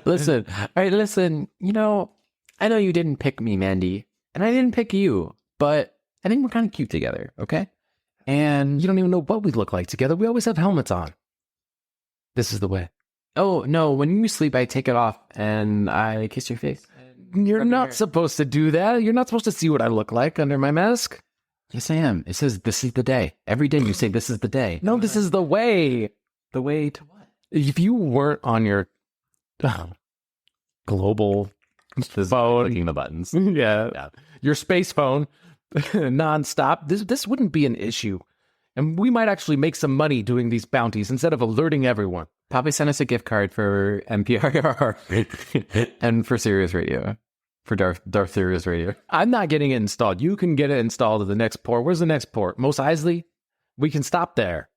Listen. All right, listen. You know, I know you didn't pick me, Mandy, and I didn't pick you, but I think we're kind of cute together, okay? And You don't even know what we look like together. We always have helmets on. This is the way. oh no, when you sleep, I take it off and I kiss your face. You're Rub your not hair. supposed to do that. You're not supposed to see what I look like under my mask. Yes, I am. It says this is the day. Every day you say this is the day. No, this is the way. The way to what? If you weren't on your global phone, Clicking the buttons. yeah, your space phone, nonstop, this wouldn't be an issue. And we might actually make some money doing these bounties instead of alerting everyone. Probably send us a gift card for NPR and for Sirius Radio. For Darth Sirius Radio. I'm not getting it installed. You can get it installed at the next port. Where's the next port? Mos Eisley? We can stop there.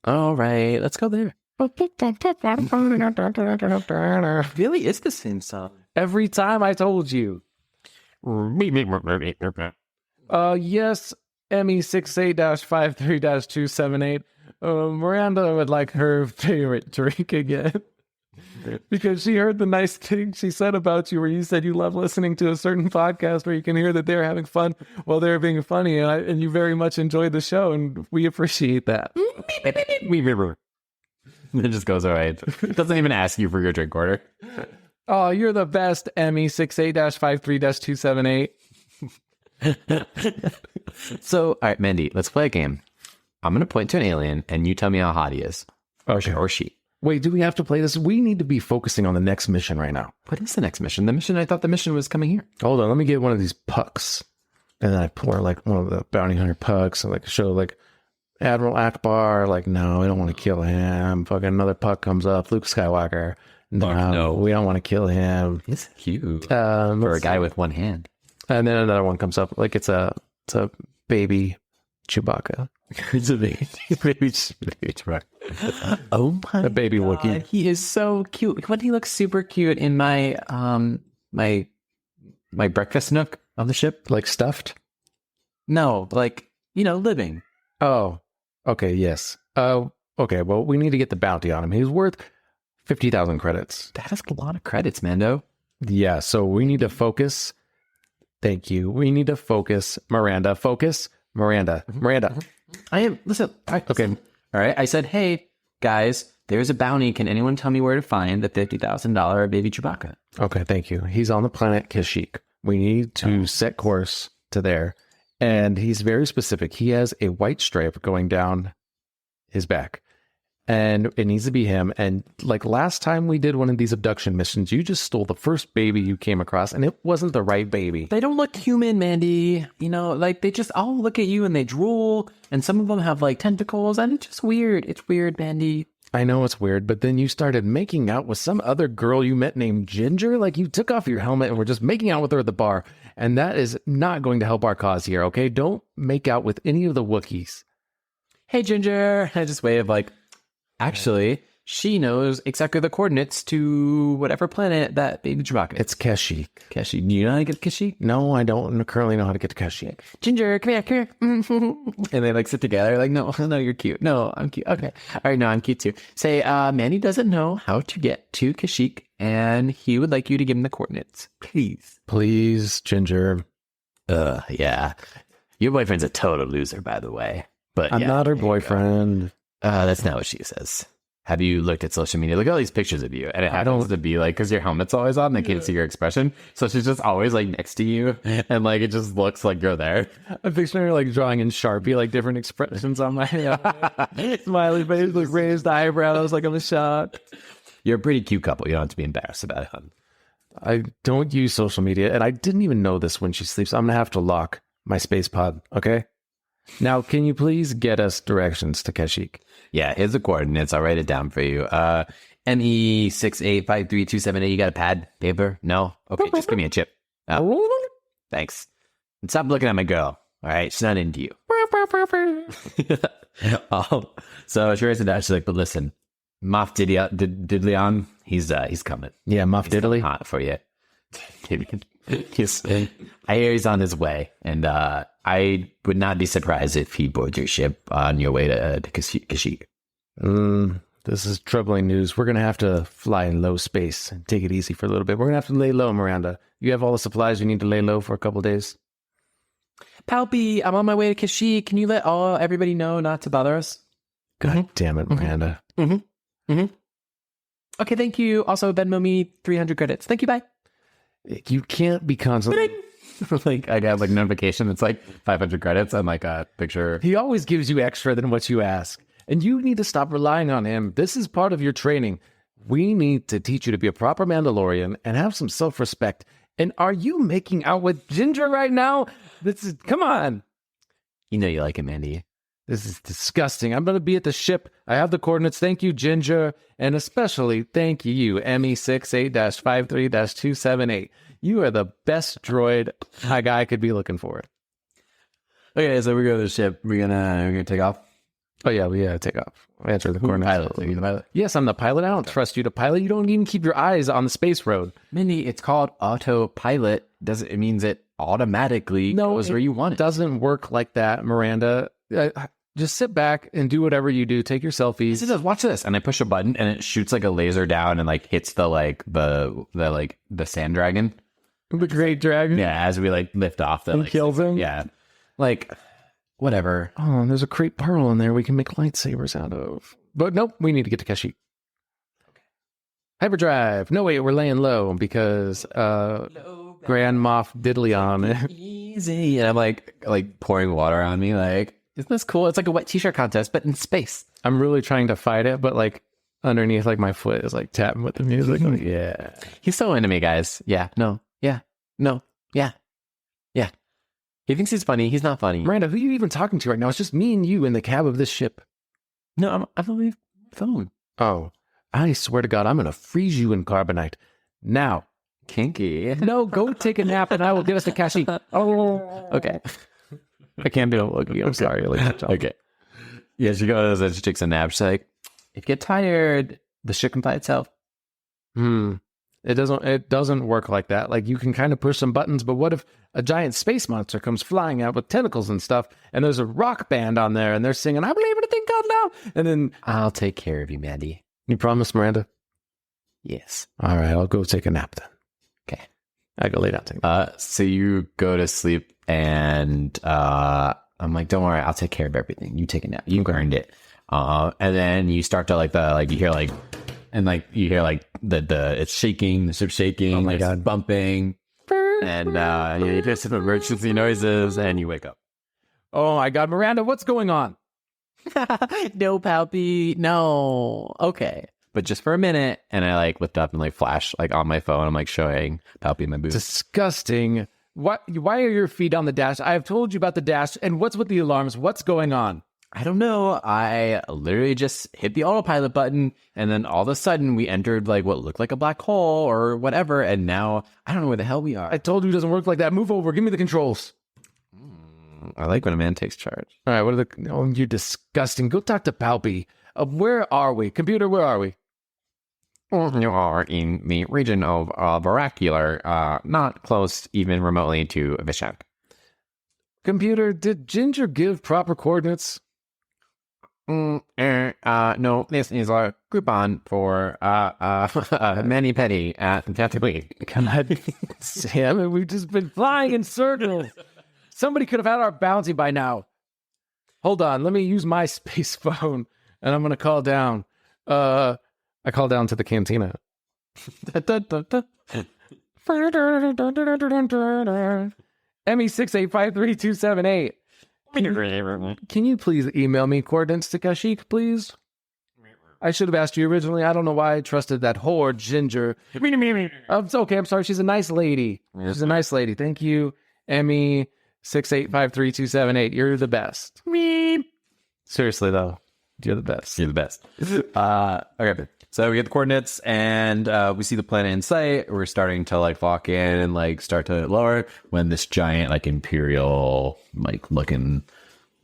All right, let's go there. Really is the same song. Every time I told you. Yes, ME68-53-278. Miranda would like her favorite drink again. Because she heard the nice thing she said about you, where you said you love listening to a certain podcast where you can hear that they're having fun while they're being funny, and you very much enjoyed the show, and we appreciate that. It just goes away. It doesn't even ask you for your drink order. Oh, you're the best, ME68-53-278. So, all right, Mandy, let's play a game. I'm going to point to an alien, and you tell me how hot he is. Okay. Or she. Wait, do we have to play this? We need to be focusing on the next mission right now. What is the next mission? I thought the mission was coming here. Hold on, let me get one of these pucks. And then I pull her like one of the bounty hunter pucks and like show like Admiral Akbar. Like, no, we don't want to kill him. Fucking another puck comes up, Luke Skywalker. No, we don't want to kill him. It's cute. For a guy with one hand. And then another one comes up, like it's a baby Chewbacca. It's a baby Chewbacca. Oh my A baby God. Wookiee. He is so cute. Wouldn't he look super cute in my my breakfast nook on the ship? Like stuffed? No, like, living. Oh, okay, yes. Okay, well, we need to get the bounty on him. He's worth 50,000 credits. That is a lot of credits, Mando. Yeah, so we need to focus. Thank you. We need to focus. Miranda, focus. Miranda. I am, listen. Okay. All right. I said, hey, guys, there's a bounty. Can anyone tell me where to find the $50,000 baby Chewbacca? Okay, thank you. He's on the planet Kashyyyk. We need to set course to there. And he's very specific. He has a white stripe going down his back. And it needs to be him. And like last time we did one of these abduction missions, you just stole the first baby you came across, and it wasn't the right baby. They don't look human, Mandy. Like they just all look at you and they drool. And some of them have like tentacles. And it's just weird. It's weird, Mandy. I know it's weird, but then you started making out with some other girl you met named Ginger. Like you took off your helmet and were just making out with her at the bar. And that is not going to help our cause here, okay? Don't make out with any of the Wookiees. Hey, Ginger. I just wave like, actually, she knows exactly the coordinates to whatever planet that baby Chewbacca is. It's Kashyyyk. Kashyyyk. Do you know how to get to Kashyyyk? No, I don't currently know how to get to Kashyyyk. Ginger, come here. And they like sit together like, no, you're cute. No, I'm cute. Okay. All right, no, I'm cute too. Say, Manny doesn't know how to get to Kashyyyk, and he would like you to give him the coordinates. Please. Please, Ginger. Yeah. Your boyfriend's a total loser, by the way. But I'm yeah, not her there you go. boyfriend. That's not what she says. Have you looked at social media? Look at all these pictures of you. And it happens to be like, because your helmet's always on, they can't see your expression. So she's just always like next to you. And like, it just looks like you're there. I'm picturing her like drawing in Sharpie, like different expressions on my smiley face, like raised eyebrows, like I'm shocked. You're a pretty cute couple. You don't have to be embarrassed about it, hon. I don't use social media, and I didn't even know this when she sleeps. I'm going to have to lock my space pod, okay? Now, can you please get us directions to Kashyyyk? Yeah, here's the coordinates. I'll write it down for you. ME6853278. You got a pad, paper? No? Okay, just give me a chip. Oh, thanks. And stop looking at my girl. All right, she's not into you. So she writes it down. She's like, but listen, Moff Diddleon, he's coming. Yeah, Muff He's Diddley. hot for you. I hear he's on his way, and I would not be surprised if he boards your ship on your way to Kashyyyk. This is troubling news. We're going to have to fly in low space and take it easy for a little bit. We're going to have to lay low, Miranda. You have all the supplies you need to lay low for a couple days? Palpy, I'm on my way to Kashyyyk. Can you let everybody know not to bother us? God damn it, Miranda. Okay, thank you. Also, Venmo me 300 credits. Thank you, bye. You can't be constantly... Like I got like notification. It's like 500 credits and like a picture. He always gives you extra than what you ask. And you need to stop relying on him. This is part of your training. We need to teach you to be a proper Mandalorian and have some self-respect. And are you making out with Ginger right now? Come on. You know you like it, Mandy. This is disgusting. I'm going to be at the ship. I have the coordinates. Thank you, Ginger. And especially thank you, ME68-53-278. You are the best droid a guy could be looking for. Okay, so we go to the ship. We're gonna take off. Oh, yeah, we take off. Answer the coordinates. Pilot. Are you the pilot? Yes, I'm the pilot. I don't trust you to pilot. You don't even keep your eyes on the space road. Mindy, it's called autopilot. It means it automatically goes where you want it. Doesn't work like that, Miranda. Just sit back and do whatever you do. Take your selfies. It does. Watch this. And I push a button and it shoots like a laser down and like hits the sand dragon. The great dragon. Yeah, as we like lift off And kills him. Yeah. Like whatever. Oh, and there's a crepe pearl in there we can make lightsabers out of. But nope, we need to get to Kashyyyk. Okay. Hyperdrive. No, wait, we're laying low because Grand Moff Diddleon. Easy. And I'm like pouring water on me. Like, isn't this cool? It's like a wet t-shirt contest, but in space. I'm really trying to fight it, but like underneath, like my foot is like tapping with the music. Like, yeah. He's so into me, guys. Yeah. No. Yeah. No. Yeah. Yeah. He thinks he's funny. He's not funny. Miranda, who are you even talking to right now? It's just me and you in the cab of this ship. No, I'm on my phone. Oh, I swear to God, I'm going to freeze you in carbonite. Now. Kinky. No, go take a nap and I will get us to Kashyyyk. Oh, Okay. I can't be looking. I'm sorry. Okay. Yeah, she goes and she takes a nap. She's like, If you get tired, the ship can fly itself. It doesn't work like that. Like, you can kind of push some buttons, but what if a giant space monster comes flying out with tentacles and stuff, and there's a rock band on there, and they're singing, I believe in a thing called love, and then... I'll take care of you, Mandy. You promise, Miranda? Yes. All right, I'll go take a nap then. Okay. I go lay down. so you go to sleep and I'm like, don't worry, I'll take care of everything. You take a nap. You earned it. And then you start to you hear the it's shaking, the ship's shaking, oh my God, bumping, and you hear some emergency noises, and you wake up. Oh my God, Miranda, what's going on? No, Palpy. No. Okay. But just for a minute, and I lift up and flash on my phone. I'm showing Palpy my boots. Disgusting. Why are your feet on the dash? I have told you about the dash, and what's with the alarms? What's going on? I don't know. I literally just hit the autopilot button, and then all of a sudden we entered what looked like a black hole or whatever, and now I don't know where the hell we are. I told you it doesn't work like that. Move over. Give me the controls. I like when a man takes charge. All right, oh, you're disgusting. Go talk to Palpy. Where are we? Computer, where are we? You are in the region of Veracular, not close even remotely to Vishak. Computer, did Ginger give proper coordinates? No, this is a coupon for Manny Petty at Tatooine. God damn it, we've just been flying in circles. Somebody could have had our bounty by now. Hold on, let me use my space phone, and I'm going to call down. I call down to the cantina. ME6853-278. Can you please email me coordinates to Kashyyyk, please? I should have asked you originally. I don't know why I trusted that whore, Ginger. It's okay. I'm sorry. She's a nice lady. She's a nice lady. Thank you, ME6853-278. You're the best. Seriously, though. You're the best. You're the best. Okay. So we get the coordinates and we see the planet in sight. We're starting to lock in and start to lower when this giant Imperial looking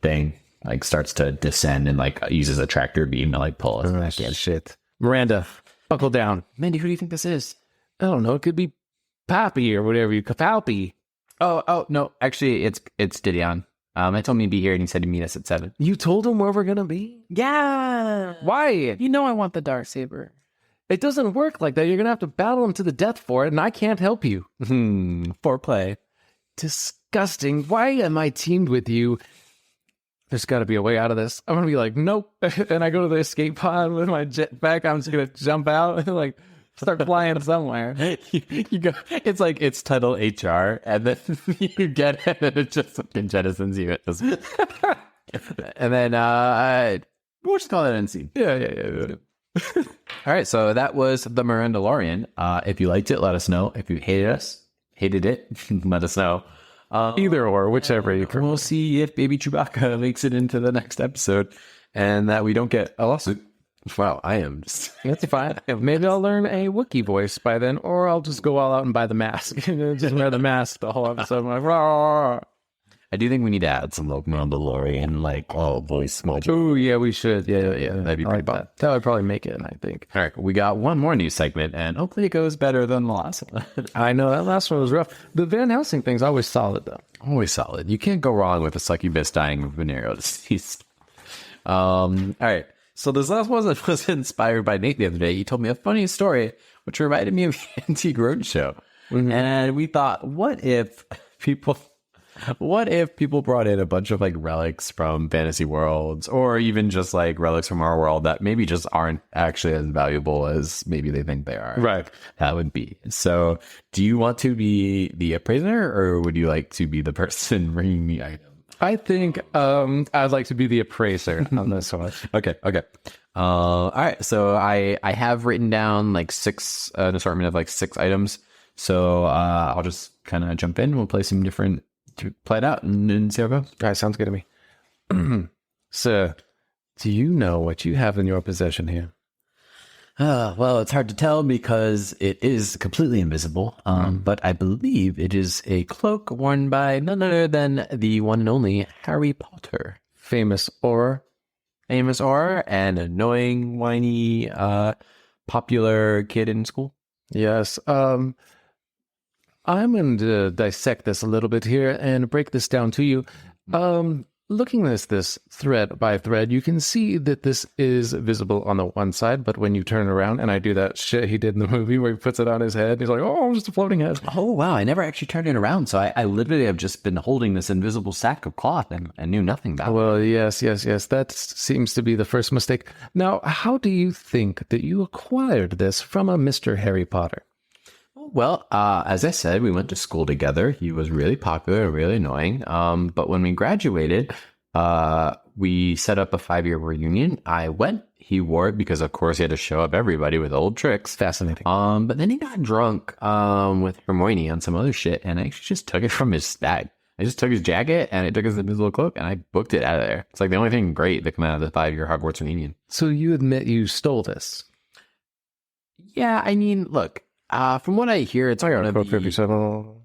thing starts to descend and uses a tractor beam to pull us back in. Shit. Miranda, buckle down. Mandy, who do you think this is? I don't know. It could be Pappy or whatever you call Palpy. Oh no, actually it's Didion. I told me to be here and he said to meet us at 7. You told him where we're gonna be? Yeah. Why? You know I want the Darksaber. It doesn't work like that. You're gonna have to battle him to the death for it, and I can't help you. Foreplay. Disgusting. disgusting. Why am I teamed with you? There's got to be a way out of this. I'm going to be like, nope. And I go to the escape pod with my jetpack. I'm just going to jump out and like start flying somewhere. You go. It's like it's titled HR, and then you get it, and it just fucking jettisons you. It doesn't. And then we'll just call that end scene. Yeah. All right, so that was The Mirandalorian. If you liked it, let us know. If you hated it, let us know. Either or, whichever you prefer. We'll see if Baby Chewbacca makes it into the next episode, and that we don't get a lawsuit. Wow, I am just... That's fine. Maybe I'll learn a Wookiee voice by then, or I'll just go all out and buy the mask. And just wear the mask the whole episode. I'm like, rah. I do think we need to add some like Mandalorian, like voice module. Oh, yeah, we should. Yeah. That'd be I pretty like fun. that would probably make it, I think. All right, we got one more news segment, and hopefully it goes better than the last one. I know, that last one was rough. The Van Helsing thing's always solid, though. Always solid. You can't go wrong with a succubus dying of venereal disease. All right. So this last one was inspired by Nate the other day. He told me a funny story, which reminded me of the Antique Roadshow. Mm-hmm. And we thought, what if people brought in a bunch of like relics from fantasy worlds, or even just like relics from our world that maybe just aren't actually as valuable as maybe they think they are? Right. That would be. So do you want to be the appraiser, or would you like to be the person bringing the item? I think I'd like to be the appraiser on this one. Okay. All right. So I have written down like an assortment of like 6 items. So I'll just kind of jump in. We'll play some different to play it out and see how it goes. All right, sounds good to me. Sir, do you know what you have in your possession here? Well, it's hard to tell because it is completely invisible. But I believe it is a cloak worn by none other than the one and only Harry Potter. Famous or And annoying, whiny, popular kid in school. yes. I'm going to dissect this a little bit here and break this down to you. Looking at this thread by thread, you can see that this is visible on the one side, but when you turn around, and I do that shit he did in the movie where he puts it on his head, he's like, oh, I'm just a floating head. Oh, wow. I never actually turned it around. So I literally have just been holding this invisible sack of cloth and knew nothing about it. Well, yes. That seems to be the first mistake. Now, how do you think that you acquired this from a Mr. Harry Potter? Well, as I said, we went to school together. He was really popular, really annoying. But when we graduated, we set up a 5-year reunion. I went. He wore it because, of course, he had to show up everybody with old tricks. Fascinating. But then he got drunk with Hermione on some other shit, and I actually just took it from his bag. I just took his jacket, and I took his invisible cloak, and I booked it out of there. It's like the only thing great that came out of the 5-year Hogwarts reunion. So you admit you stole this? Yeah, I mean, look. From what I hear, it's I got gonna code be... 57.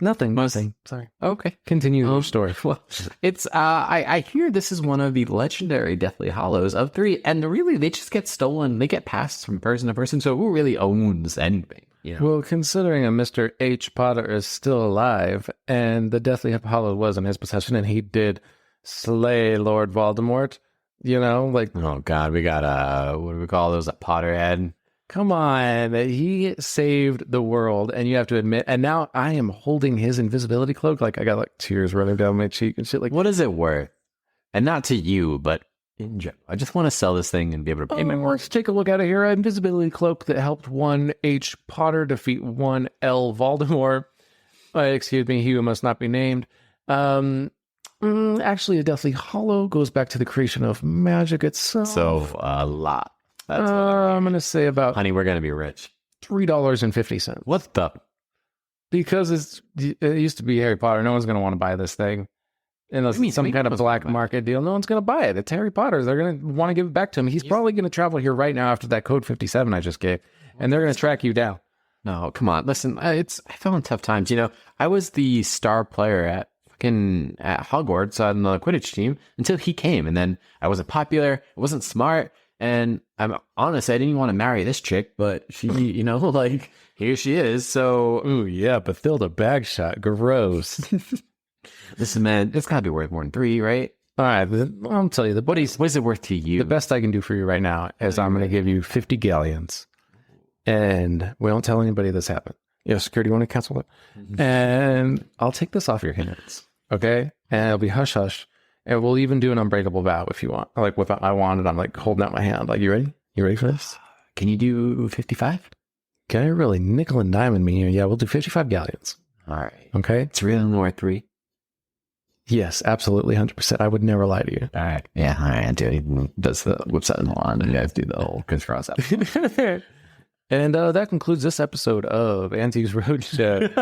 Nothing. Sorry. Okay. Continue your story. Well, it's I hear this is one of the legendary Deathly Hallows of 3, and really they just get stolen. They get passed from person to person. So who really owns anything? You know? Well, considering a Mr. H. Potter is still alive, and the Deathly Hallow was in his possession, and he did slay Lord Voldemort, you know, like, Oh God, we got what do we call those? A Potterhead. come on, he saved the world, and you have to admit, and now I am holding his invisibility cloak, like I got like tears running down my cheek and shit, like, What is it worth? And not to you, but in general. I just want to sell this thing and be able to pay my worth. let's take a look at it here. An invisibility cloak that helped one H. Potter defeat one L. Voldemort. Excuse me, he who must not be named. Actually, a Deathly Hallow goes back to the creation of magic itself. So a lot. That's I'm going to say about honey, we're gonna be rich. $3.50. What the? Because it used to be Harry Potter. No one's going to want to buy this thing. Unless it's some kind of black market deal. No one's going to buy it. It's Harry Potter. They're going to want to give it back to him. He's probably going to travel here right now after that code 57 I just gave. And they're going to track you down. No, come on. Listen, I fell in tough times. You know, I was the star player at Hogwarts on the Quidditch team until he came. And then I wasn't popular. I wasn't smart. And I'm honest, I didn't want to marry this chick, but she, you know, like, here she is. So, Ooh, yeah, Bathilda Bagshot. Gross. listen, man, it's got to be worth more than 3, right? All right, I'll tell you. What is it worth to you? The best I can do for you right now is I'm going to give you 50 galleons. And we don't tell anybody this happened. Yeah, security want to cancel it. And I'll take this off your hands, okay? And it'll be hush hush. And we'll even do an unbreakable vow if you want. Like, if I want it, I'm like holding out my hand. Like, you ready? You ready for this? Can you do 55? Can I really nickel and diamond me here? Yeah, we'll do 55 galleons. All right. Okay? It's really worth 3. Yes, absolutely, 100%. I would never lie to you. All right. Yeah, all right. Dude, he does the whips out in the lawn and you guys do the whole cross out. And that concludes this episode of Antiques Roadshow.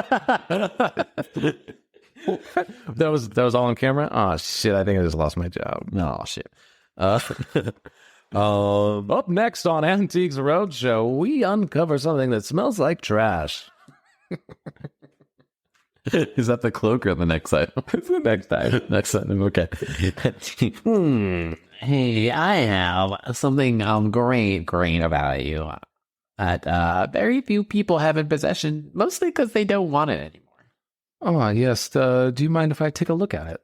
that was all on camera? Oh, shit. I think I just lost my job. Oh, shit. Up next on Antiques Roadshow, we uncover something that smells like trash. Is that the cloak or the next item? It's the next item. Next item, okay. Hey, I have something great about you that very few people have in possession, mostly because they don't want it anymore. Oh, yes. Do you mind if I take a look at it?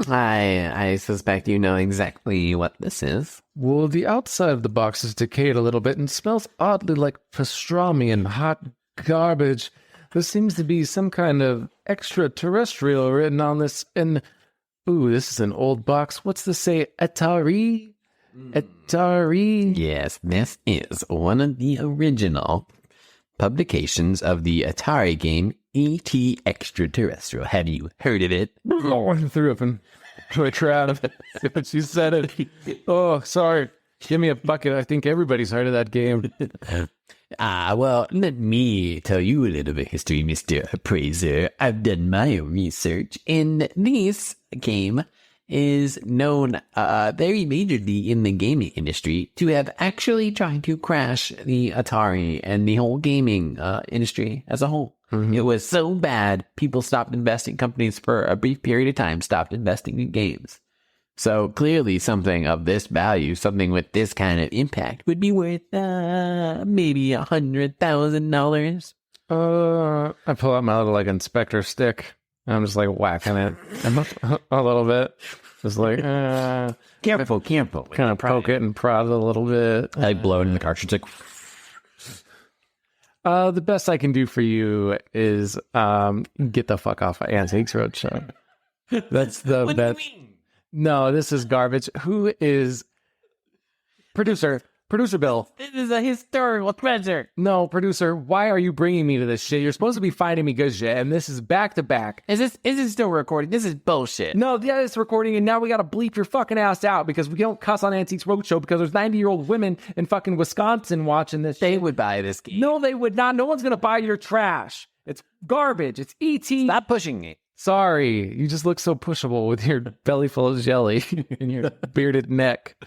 I suspect you know exactly what this is. Well, the outside of the box is decayed a little bit and smells oddly like pastrami and hot garbage. There seems to be some kind of extraterrestrial written on this. And, ooh, this is an old box. What's this say? Atari? Atari? Yes, this is one of the original publications of the Atari game E.T. Extraterrestrial. Have you heard of it? Oh, I threw up into a crowd when she said it. Oh, sorry. Give me a bucket. I think everybody's heard of that game. Well, let me tell you a little bit of history, Mr. Appraiser. I've done my own research, and this game is known very majorly in the gaming industry to have actually tried to crash the Atari and the whole gaming industry as a whole. It was so bad, people stopped investing. Companies for a brief period of time stopped investing in games. So clearly something of this value, something with this kind of impact would be worth maybe $100,000. I pull out my little like inspector stick. And I'm just like whacking it a little bit. Just like, Careful. kind of poke it and prod it a little bit. I blow it in the cartridge like... The best I can do for you is get the fuck off of Antiques Roadshow. That's the What best. do you mean? No, this is garbage. Who is producer Bill? This is a historical treasure. No, producer, why are you bringing me to this shit? You're supposed to be finding me good shit, and this is back to back. Is this still recording? This is bullshit. No, yeah, it's recording, and now we gotta bleep your fucking ass out because we don't cuss on Antiques Roadshow because there's 90-year-old women in fucking Wisconsin watching this They shit. would buy this game. No, they would not. No one's gonna buy your trash. It's garbage. It's E.T. Stop pushing me. Sorry, you just look so pushable with your belly full of jelly and your bearded neck.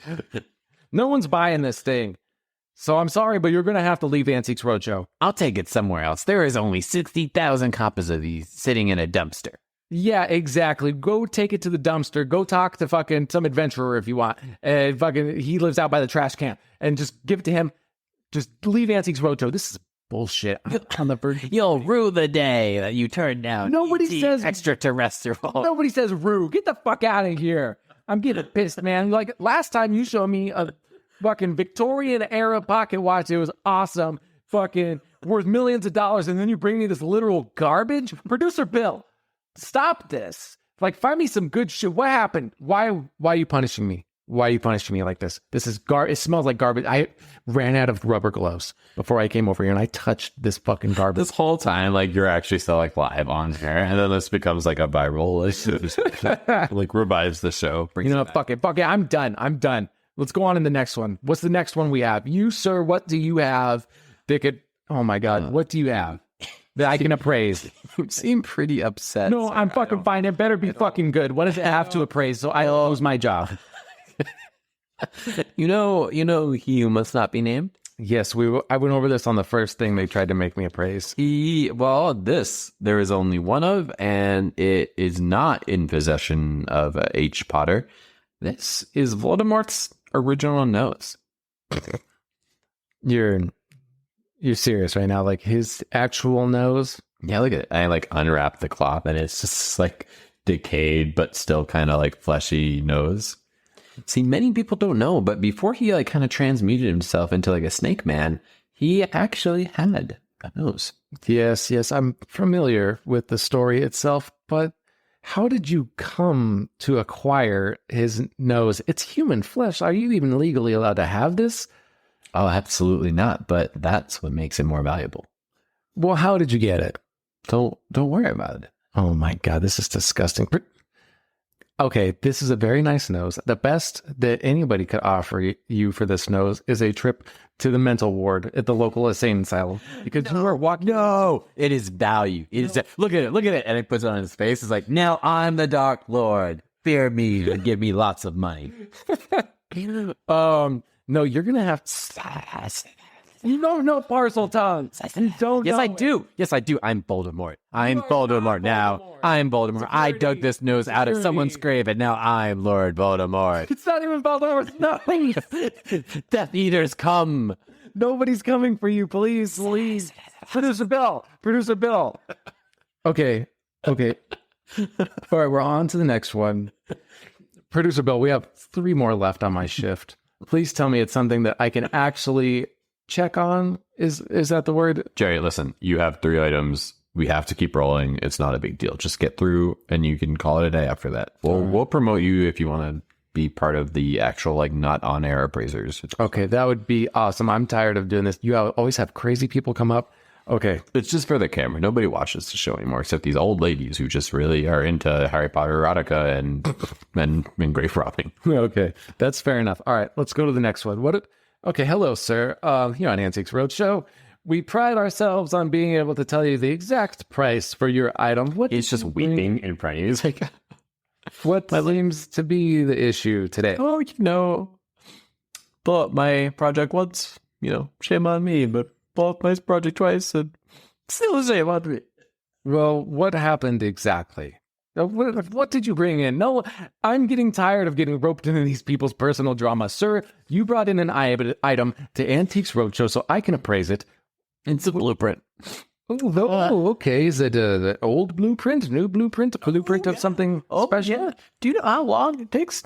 No one's buying this thing. So I'm sorry, but you're going to have to leave Antiques Roadshow. I'll take it somewhere else. There is only 60,000 copies of these sitting in a dumpster. Yeah, exactly. Go take it to the dumpster. Go talk to fucking some adventurer if you want. He lives out by the trash can. And just give it to him. Just leave Antiques Roadshow. This is bullshit. On the verge. You'll rue the day that you turn down Nobody E.T. says- extraterrestrial. Nobody says Rue. Get the fuck out of here. I'm getting pissed, man. Like last time you showed me a fucking Victorian era pocket watch. It was awesome. Fucking worth millions of dollars. And then you bring me this literal garbage. Producer Bill, stop this. Like find me some good shit. What happened? Why are you punishing me? Why are you punishing me like this? This is it smells like garbage. I ran out of rubber gloves before I came over here and I touched this fucking garbage. This whole time, like, you're actually still, like, live on here, and then this becomes, like, a viral, like, revives the show. You know, fuck it. I'm done. Let's go on in the next one. What's the next one we have? You, sir, what do you have that could, oh my God, what do you have that I can appraise? You seem pretty upset. No, sir. I'm fucking fine. It better be fucking good. What does it have to appraise? So I lose my job. You know, he who must not be named? Yes, I went over this on the first thing they tried to make me appraise. This there is only one of, and it is not in possession of H. Potter. This is Voldemort's original nose. You're serious right now? Like his actual nose? Yeah, look at it. I like unwrap the cloth, and it's just like decayed, but still kind of like fleshy nose. See, many people don't know, but before he like kind of transmuted himself into like a snake man, he actually had nose. Yes, I'm familiar with the story itself, but how did you come to acquire his nose? It's human flesh. Are you even legally allowed to have this? Oh, absolutely not. But that's what makes it more valuable. Well, how did you get it? Don't worry about it. Oh my God, this is disgusting. Okay, this is a very nice nose. The best that anybody could offer you for this nose is a trip to the mental ward at the local insane asylum. Because you are walking. No, it is value. It is. Look at it. And he puts it on his face. It's like, now I'm the Dark Lord. Fear me and give me lots of money. No, you're gonna have. You don't know parcel tongues. You don't. Yes, know I do. Yes, I do. I'm Voldemort. I'm Voldemort now. I'm Voldemort. I dug this nose out of someone's grave, and now I'm Lord Voldemort. It's not even Voldemort. No, Death Eaters, come. nobody's coming for you. Please. Produce a bill. Okay. All right, we're on to the next one. Producer Bill, we have 3 more left on my shift. Please tell me it's something that I can actually check on. Is that the word? Jerry, listen, you have 3 items. We have to keep rolling. It's not a big deal. Just get through and you can call it a day after that. We'll promote you if you want to be part of the actual, like, not on air appraisers. Okay, that would be awesome. I'm tired of doing this. You always have crazy people come up. Okay. It's just for the camera. Nobody watches the show anymore except these old ladies who just really are into Harry Potter erotica and grave robbing. Okay, that's fair enough. All right, let's go to the next one. Okay, hello, sir. Here on Antiques Roadshow, we pride ourselves on being able to tell you the exact price for your item. He's just weeping in front of you. He's like, what seems to be the issue today? Oh, blow up my project once, shame on me, but blow up my project twice and still shame on me. Well, what happened exactly? What did you bring in? No, I'm getting tired of getting roped into these people's personal drama. Sir, you brought in an item to Antiques Roadshow so I can appraise it. It's a blueprint. Oh, okay. Is it an old blueprint, new blueprint, of something special? Yeah. Do you know how long it takes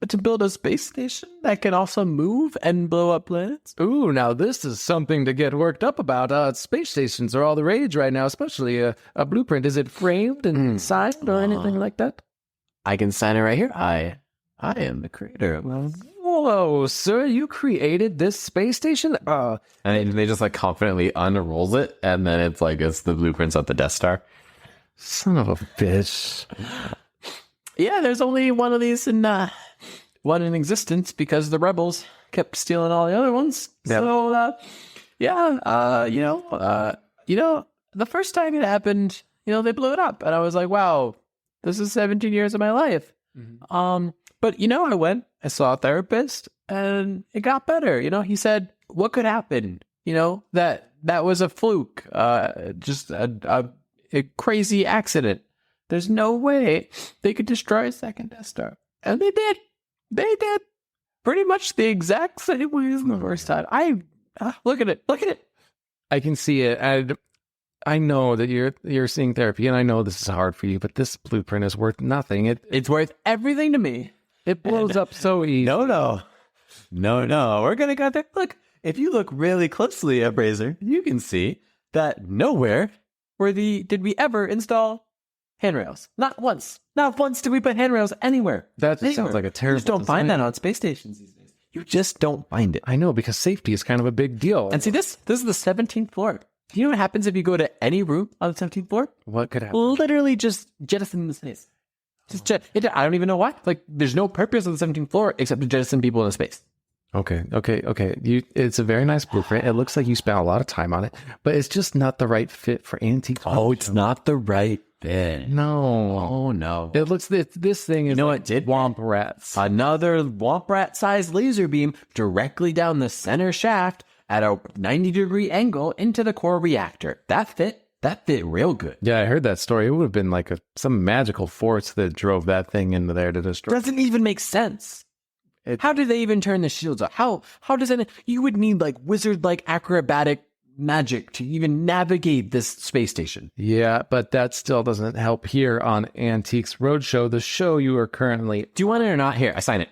to build a space station that can also move and blow up planets? Ooh, now this is something to get worked up about. Space stations are all the rage right now, especially a blueprint. Is it framed and signed or anything like that? I can sign it right here. I am the creator. Whoa, sir, you created this space station? and they just like confidently unrolls it, and then it's the blueprints of the Death Star. Son of a bitch. Yeah, there's only one of these in existence because the rebels kept stealing all the other ones. Yep. So, the first time it happened, they blew it up, and I was like, wow, this is 17 years of my life. Mm-hmm. But I went, I saw a therapist, and it got better. He said, what could happen? That was a fluke, just a crazy accident. There's no way they could destroy a second Death Star. And they did. They did. Pretty much the exact same way as the first time. Look at it. Look at it. I can see it. I know that you're seeing therapy, and I know this is hard for you, but this blueprint is worth nothing. It's worth everything to me. It blows up so easy. No. We're going to go there. Look, if you look really closely, Appraiser, you can see that nowhere did we ever install handrails. Not once. Not once did we put handrails anywhere. That just sounds like a terrible You just don't find that on space stations these days. You just don't find it. I know, because safety is kind of a big deal. And see, this is the 17th floor. Do you know what happens if you go to any room on the 17th floor? What could happen? Literally just jettison into space. I don't even know why. Like, there's no purpose on the 17th floor except to jettison people into space. Okay. It's a very nice blueprint. It looks like you spent a lot of time on it, but it's just not the right fit for Antiques. Oh, it's not the right fit. No. Oh, no. It looks, this thing is what did Womp Rats. Another Womp Rat-sized laser beam directly down the center shaft at a 90-degree angle into the core reactor. That fit real good. Yeah, I heard that story. It would have been like some magical force that drove that thing into there to destroy. Doesn't even make sense. How do they even turn the shields off? How does it? You would need like wizard-like acrobatic magic to even navigate this space station. Yeah, but that still doesn't help here on Antiques Roadshow, the show you are currently. Do you want it or not? Here, I sign it.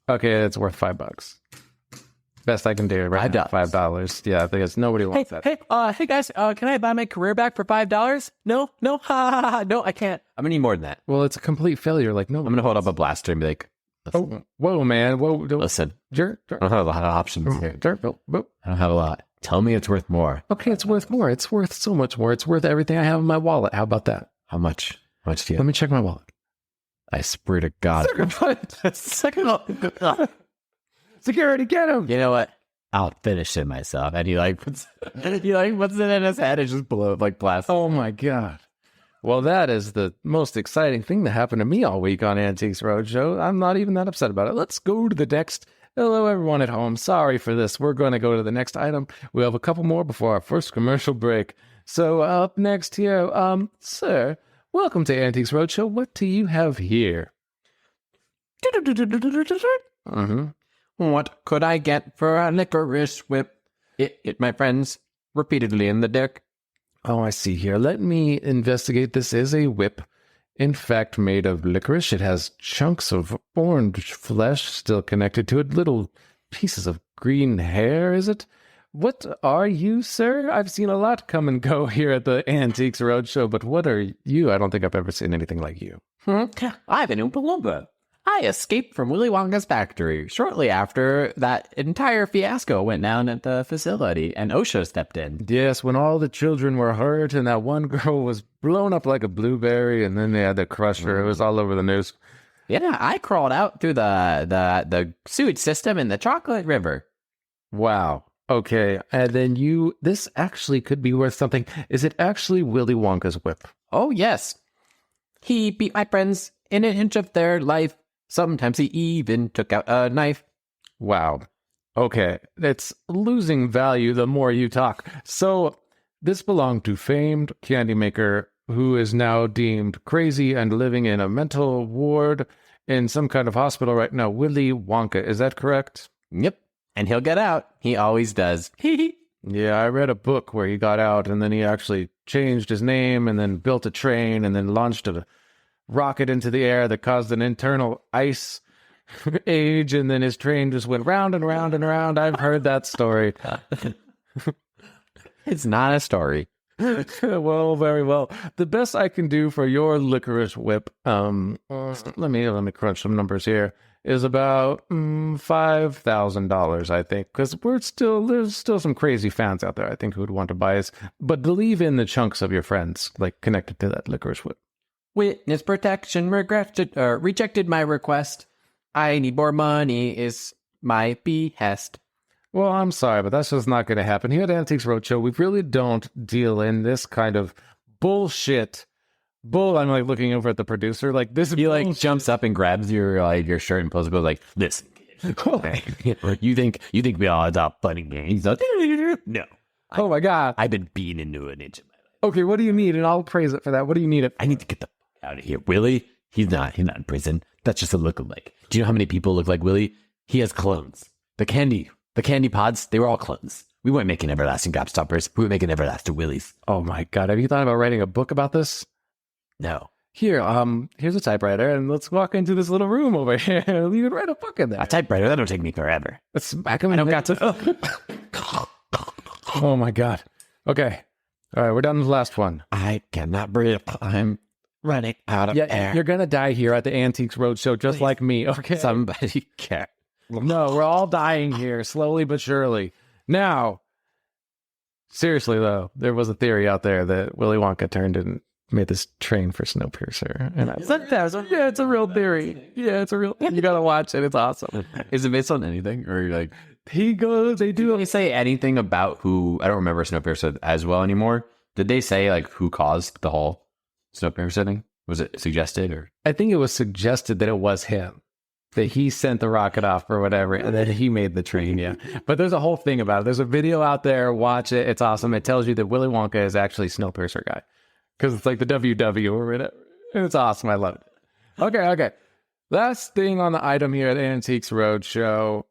Okay, it's worth $5. Best I can do. Right now, $5. Yeah, because nobody wants that. Hey guys, can I buy my career back for $5? No, no, no, I can't. I'm gonna need more than that. Well, it's a complete failure. Like, no. I'm gonna hold up a blaster and be like, Oh, whoa, man. Whoa. listen, Jerk. I don't have a lot of options here. I don't have a lot. Tell me it's worth more. Okay, it's worth more. It's worth so much more. It's worth everything I have in my wallet. How about that? How much? How much do you Let have? me check my wallet. I swear to God. Security, get him. You know what? I'll finish it myself. And he puts it in his head and just blow like blast. Oh my God. Well, that is the most exciting thing that happened to me all week on Antiques Roadshow. I'm not even that upset about it. Let's go to the next. Hello, everyone at home. Sorry for this. We're going to go to the next item. We have a couple more before our first commercial break. So up next here, sir, welcome to Antiques Roadshow. What do you have here? What could I get for a licorice whip? It hit my friends repeatedly in the dick. Oh, I see here. Let me investigate. This is a whip, in fact, made of licorice. It has chunks of orange flesh still connected to it, little pieces of green hair, is it? What are you, sir? I've seen a lot come and go here at the Antiques Roadshow, but what are you? I don't think I've ever seen anything like you. I'm an Oompa Loompa. I escaped from Willy Wonka's factory shortly after that entire fiasco went down at the facility, and OSHA stepped in. Yes, when all the children were hurt and that one girl was blown up like a blueberry and then they had to crush her. It was all over the news. Yeah, I crawled out through the sewage system in the Chocolate River. Wow. Okay. And then this actually could be worth something. Is it actually Willy Wonka's whip? Oh, yes. He beat my friends in an inch of their life. Sometimes he even took out a knife. Wow. Okay. It's losing value the more you talk. So this belonged to famed candy maker who is now deemed crazy and living in a mental ward in some kind of hospital right now. Willy Wonka. Is that correct? Yep. And he'll get out. He always does. Yeah, I read a book where he got out and then he actually changed his name and then built a train and then launched a rocket into the air that caused an internal ice age, and then his train just went round and round and round. I've heard that story. It's not a story. Well, very well. The best I can do for your licorice whip, let me crunch some numbers here, is about $5,000, I think, because there's still some crazy fans out there, I think, who would want to buy this. But leave in the chunks of your friends, like connected to that licorice whip. Witness protection rejected my request. I need more money is my behest. Well, I'm sorry, but that's just not going to happen. Here at Antiques Roadshow, we really don't deal in this kind of bullshit. I'm like looking over at the producer, like this. He jumps up and grabs your shirt and pulls it. Goes like, listen, you think we all adopt funny games? No. Oh my God. I've been beaten into an inch of my life. Okay, what do you need? And I'll praise it for that. What do you need it? I need to get the fuck out of here. Willie, he's not in prison. That's just a lookalike. Do you know how many people look like Willie? He has clones. The candy pods, they were all clones. We weren't making everlasting gobstoppers. We were making everlasting Willies. Oh my God. Have you thought about writing a book about this? No. Here, here's a typewriter, and let's walk into this little room over here. You can write a book in there. A typewriter, that'll take me forever. Let's smack him. I don't got to. Oh my God. Okay. All right, we're down to the last one. I cannot breathe. I'm running out of air. You're gonna die here at the Antiques Roadshow, just like me. Okay. Somebody care. No, we're all dying here, slowly but surely. Now, seriously though, there was a theory out there that Willy Wonka turned and made this train for Snowpiercer. And yeah, it's a real theory. Yeah, it's a real. You gotta watch it. It's awesome. Is it based on anything, or like they do? Did they say anything about who? I don't remember Snowpiercer as well anymore. Did they say like who caused the whole Snowpiercer thing? Was it suggested, or I think it was suggested that it was him, that he sent the rocket off or whatever, and then he made the train. Yeah, but there's a whole thing about it. There's a video out there. Watch it. It's awesome. It tells you that Willy Wonka is actually Snowpiercer guy. Because it's like the WW or whatever. It's awesome. I love it. Okay. Last thing on the item here at Antiques Roadshow.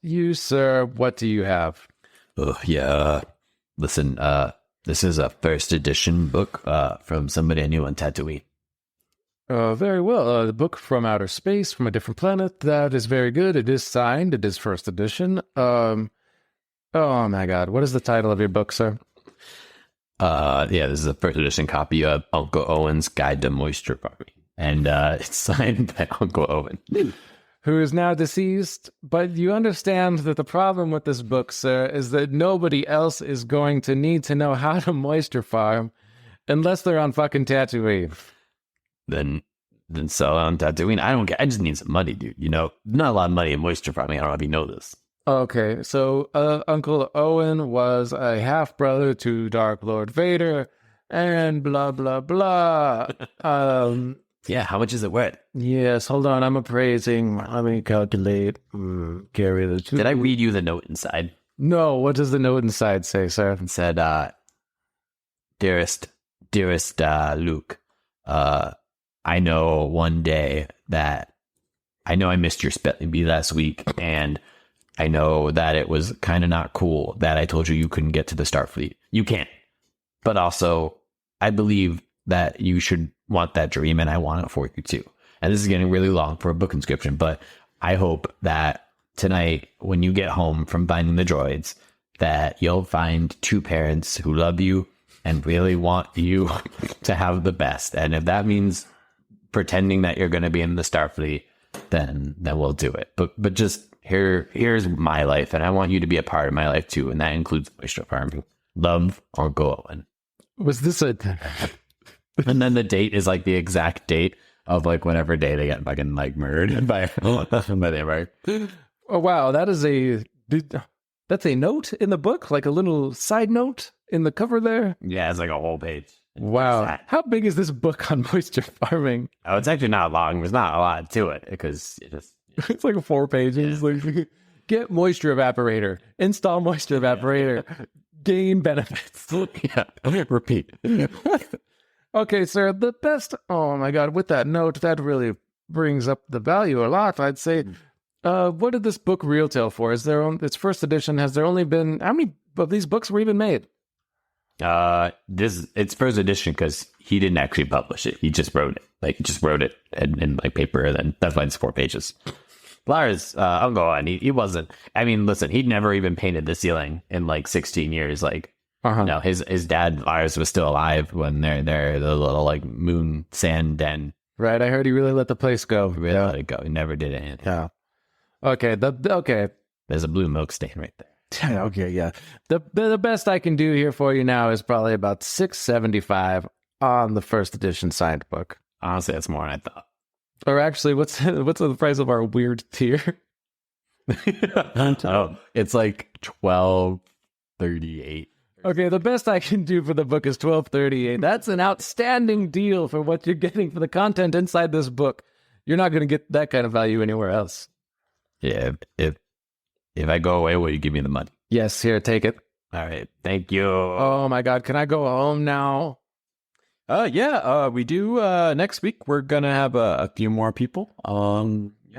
You, sir, what do you have? Oh, yeah. Listen, this is a first edition book from somebody I knew on Tatooine. Very well. The book from outer space, from a different planet. That is very good. It is signed. It is first edition. Oh my God. What is the title of your book, sir? Yeah, this is a first edition copy of Uncle Owen's Guide to Moisture Farming. And it's signed by Uncle Owen. Who is now deceased. But you understand that the problem with this book, sir, is that nobody else is going to need to know how to moisture farm unless they're on fucking Tatooine. Then sell on Tatooine. I don't get. I just need some money, dude. You know, not a lot of money in moisture farming. I don't know if you know this. Okay, so Uncle Owen was a half-brother to Dark Lord Vader, and blah, blah, blah. Yeah, how much is it worth? Yes, hold on, I'm appraising. Let me calculate. Carry the two. Did I read you the note inside? No, what does the note inside say, sir? It said, dearest Luke, I know one day that I know I missed your spelling bee last week, and I know that it was kind of not cool that I told you couldn't get to the Starfleet. You can't. But also, I believe that you should want that dream, and I want it for you too. And this is getting really long for a book inscription, but I hope that tonight, when you get home from finding the droids, that you'll find two parents who love you and really want you to have the best. And if that means pretending that you're going to be in the Starfleet, then we'll do it. But just here's my life, and I want you to be a part of my life too, and that includes moisture farming. Love, Uncle Owen. Was this a... And then the date is like the exact date of like whatever day they get fucking like murdered by the Emperor. Oh, wow, that's a note in the book? Like a little side note in the cover there? Yeah, it's like a whole page. Wow. How big is this book on moisture farming? Oh, it's actually not long. There's not a lot to it because it just... It's like 4 pages. Yeah. Like, get moisture evaporator. Install moisture evaporator. Gain benefits. Yeah. Repeat. Okay, sir. The best. Oh my God! With that note, that really brings up the value a lot. I'd say. What did this book retail for? Is there its first edition? Has there only been how many of these books were even made? It's first edition because he didn't actually publish it. He just wrote it. Like, he just wrote it in like paper, and then that's why it's 4 pages. Lars, I'll go on. He wasn't. I mean, listen, he'd never even painted the ceiling in like 16 years. Like, no, his dad Lars was still alive when they're the little like moon sand den. Right. I heard he really let the place go. He really let it go. He never did anything. Yeah. Okay. Okay. There's a blue milk stain right there. Okay. Yeah. The best I can do here for you now is probably about $6.75 on the first edition signed book. Honestly, that's more than I thought. Or actually, what's the price of our weird tier? Oh, it's like $12.38. Okay, the best I can do for the book is $12.38. That's an outstanding deal for what you're getting for the content inside this book. You're not going to get that kind of value anywhere else. Yeah, if I go away, will you give me the money? Yes, here, take it. All right, thank you. Oh my God, can I go home now? We do. Next week we're gonna have a few more people.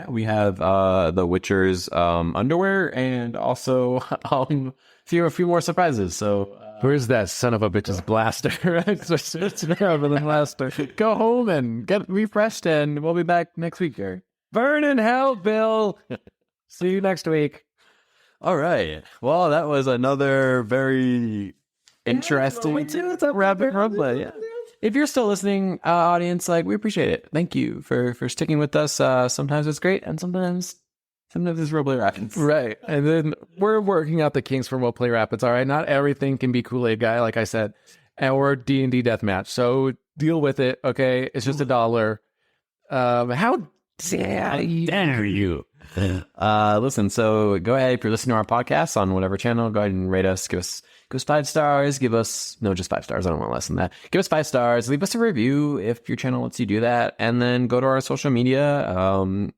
We have the Witcher's underwear, and also a few more surprises. So where's that son of a bitch's blaster? It's better than blaster. Go home and get refreshed, and we'll be back next week, Gary. Burn in hell, Bill. See you next week. all right. Well, that was another very interesting rapid roleplay. Yeah. If you're still listening, audience, like, we appreciate it. Thank you for sticking with us. Sometimes it's great, and sometimes it's roleplay rapids. Right. And then we're working out the kinks for roleplay rapids, all right? Not everything can be Kool-Aid guy, like I said, or D&D deathmatch. So deal with it, okay? It's just $1. How dare you? Listen, so go ahead, if you're listening to our podcast on whatever channel, go ahead and rate us, give us 5 stars, just 5 stars, I don't want less than that. Give us 5 stars, leave us a review if your channel lets you do that, and then go to our social media,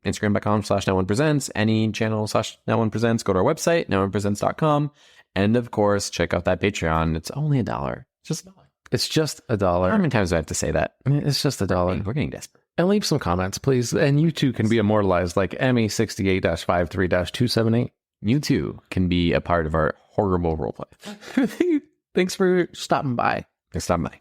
Instagram.com/NetOnePresents, any channel /NetOnePresents, go to our website, NetOnePresents.com, and of course, check out that Patreon. It's only $1. It's just How $1. many times do I have to say that? It's just $1. We're getting desperate. And leave some comments, please. And you too can be immortalized like Emmy68-53-278. You too can be a part of our horrible roleplay. Thanks for stopping by. Stop by.